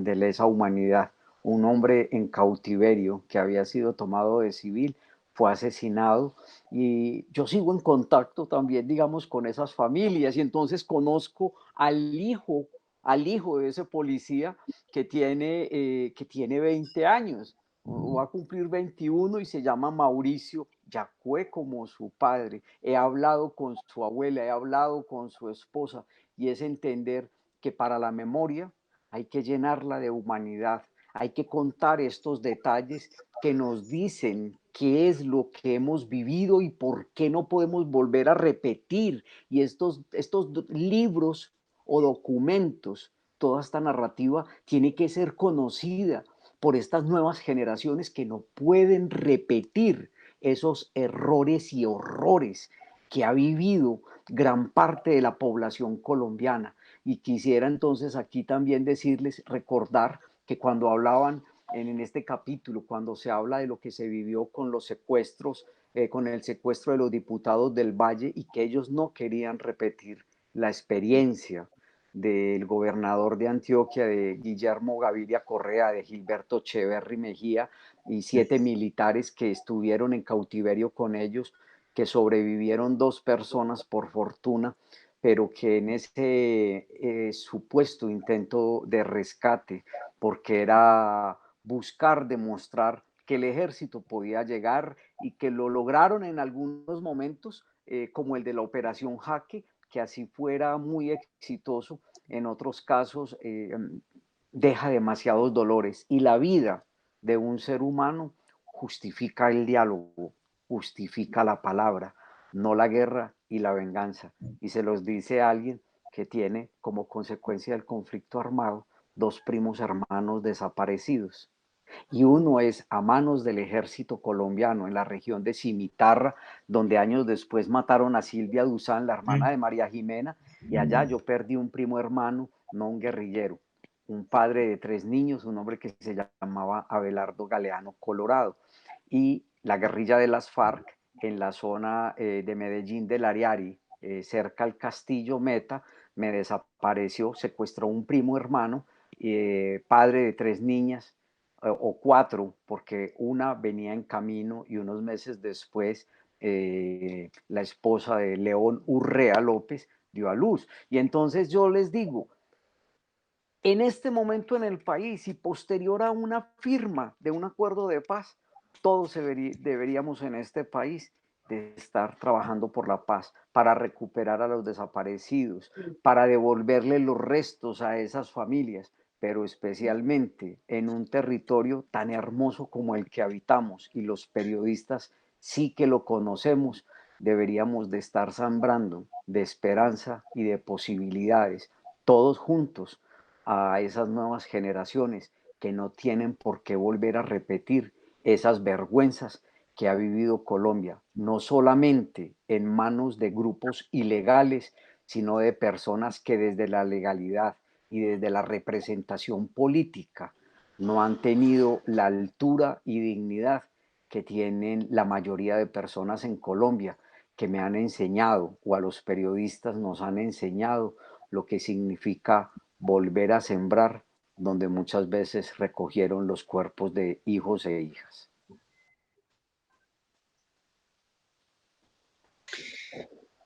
de lesa humanidad. Un hombre en cautiverio que había sido tomado de civil fue asesinado y yo sigo en contacto también, digamos, con esas familias y entonces conozco al hijo de ese policía que tiene 20 años, va a cumplir 21 y se llama Mauricio Yacue como su padre. He hablado con su abuela, he hablado con su esposa y es entender que para la memoria hay que llenarla de humanidad, hay que contar estos detalles que nos dicen qué es lo que hemos vivido y por qué no podemos volver a repetir. Y estos libros o documentos, toda esta narrativa tiene que ser conocida por estas nuevas generaciones que no pueden repetir esos errores y horrores que ha vivido gran parte de la población colombiana. Y quisiera entonces aquí también decirles, recordar que cuando hablaban en este capítulo, cuando se habla de lo que se vivió con los secuestros, con el secuestro de los diputados del Valle y que ellos no querían repetir la experiencia del gobernador de Antioquia, de Guillermo Gaviria Correa, de Gilberto Echeverry Mejía y 7 militares que estuvieron en cautiverio con ellos, que sobrevivieron 2 personas por fortuna, pero que en ese supuesto intento de rescate, porque era buscar demostrar que el ejército podía llegar y que lo lograron en algunos momentos, como el de la Operación Jaque, que así fuera muy exitoso, en otros casos deja demasiados dolores. Y la vida de un ser humano justifica el diálogo, justifica la palabra, no la guerra y la venganza. Y se los dice alguien que tiene como consecuencia del conflicto armado 2 primos hermanos desaparecidos. Y uno es a manos del ejército colombiano en la región de Cimitarra, donde años después mataron a Silvia Duzán, la hermana de María Jimena, y allá yo perdí un primo hermano, no un guerrillero, un padre de 3 niños, un hombre que se llamaba Abelardo Galeano Colorado. Y la guerrilla de las FARC en la zona de Medellín del Ariari, cerca al Castillo Meta, me desapareció, secuestró un primo hermano, padre de 3 niñas, o 4, porque una venía en camino y unos meses después la esposa de León Urrea López dio a luz. Y entonces yo les digo, en este momento en el país y posterior a una firma de un acuerdo de paz, todos deberíamos en este país de estar trabajando por la paz, para recuperar a los desaparecidos, para devolverle los restos a esas familias, pero especialmente en un territorio tan hermoso como el que habitamos y los periodistas sí que lo conocemos, deberíamos de estar sembrando de esperanza y de posibilidades, todos juntos, a esas nuevas generaciones que no tienen por qué volver a repetir esas vergüenzas que ha vivido Colombia, no solamente en manos de grupos ilegales, sino de personas que desde la legalidad y desde la representación política no han tenido la altura y dignidad que tienen la mayoría de personas en Colombia, que me han enseñado, o a los periodistas nos han enseñado, lo que significa volver a sembrar donde muchas veces recogieron los cuerpos de hijos e hijas.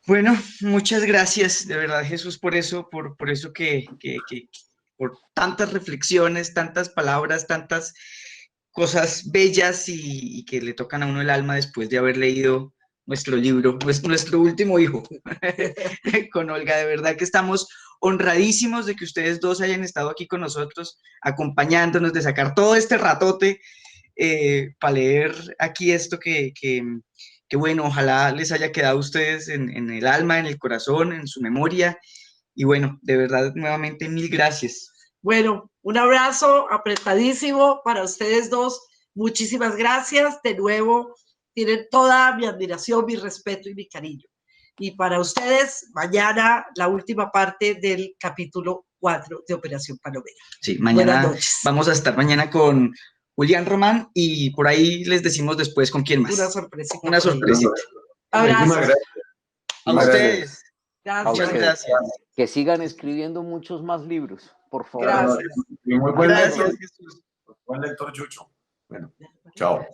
Bueno, muchas gracias, de verdad, Jesús, por eso, por eso por tantas reflexiones, tantas palabras, tantas cosas bellas y que le tocan a uno el alma después de haber leído nuestro libro, nuestro último hijo, con Olga. De verdad que estamos honradísimos de que ustedes dos hayan estado aquí con nosotros, acompañándonos, de sacar todo este ratote para leer aquí esto que bueno, ojalá les haya quedado a ustedes en el alma, en el corazón, en su memoria. Y bueno, de verdad, nuevamente, mil gracias. Bueno, un abrazo apretadísimo para ustedes dos. Muchísimas gracias. De nuevo, tienen toda mi admiración, mi respeto y mi cariño. Y para ustedes, mañana la última parte del capítulo 4 de Operación Palomera. Sí, mañana vamos a estar mañana con Julián Román y por ahí les decimos después con quién más. Una sorpresita. Una sorpresita. Abrazos. A ustedes. Gracias. Muchas gracias. Que sigan escribiendo muchos más libros, por favor. Gracias. Muy buen Gracias, lector. Jesús. Buen lector, Chucho. Bueno, chao.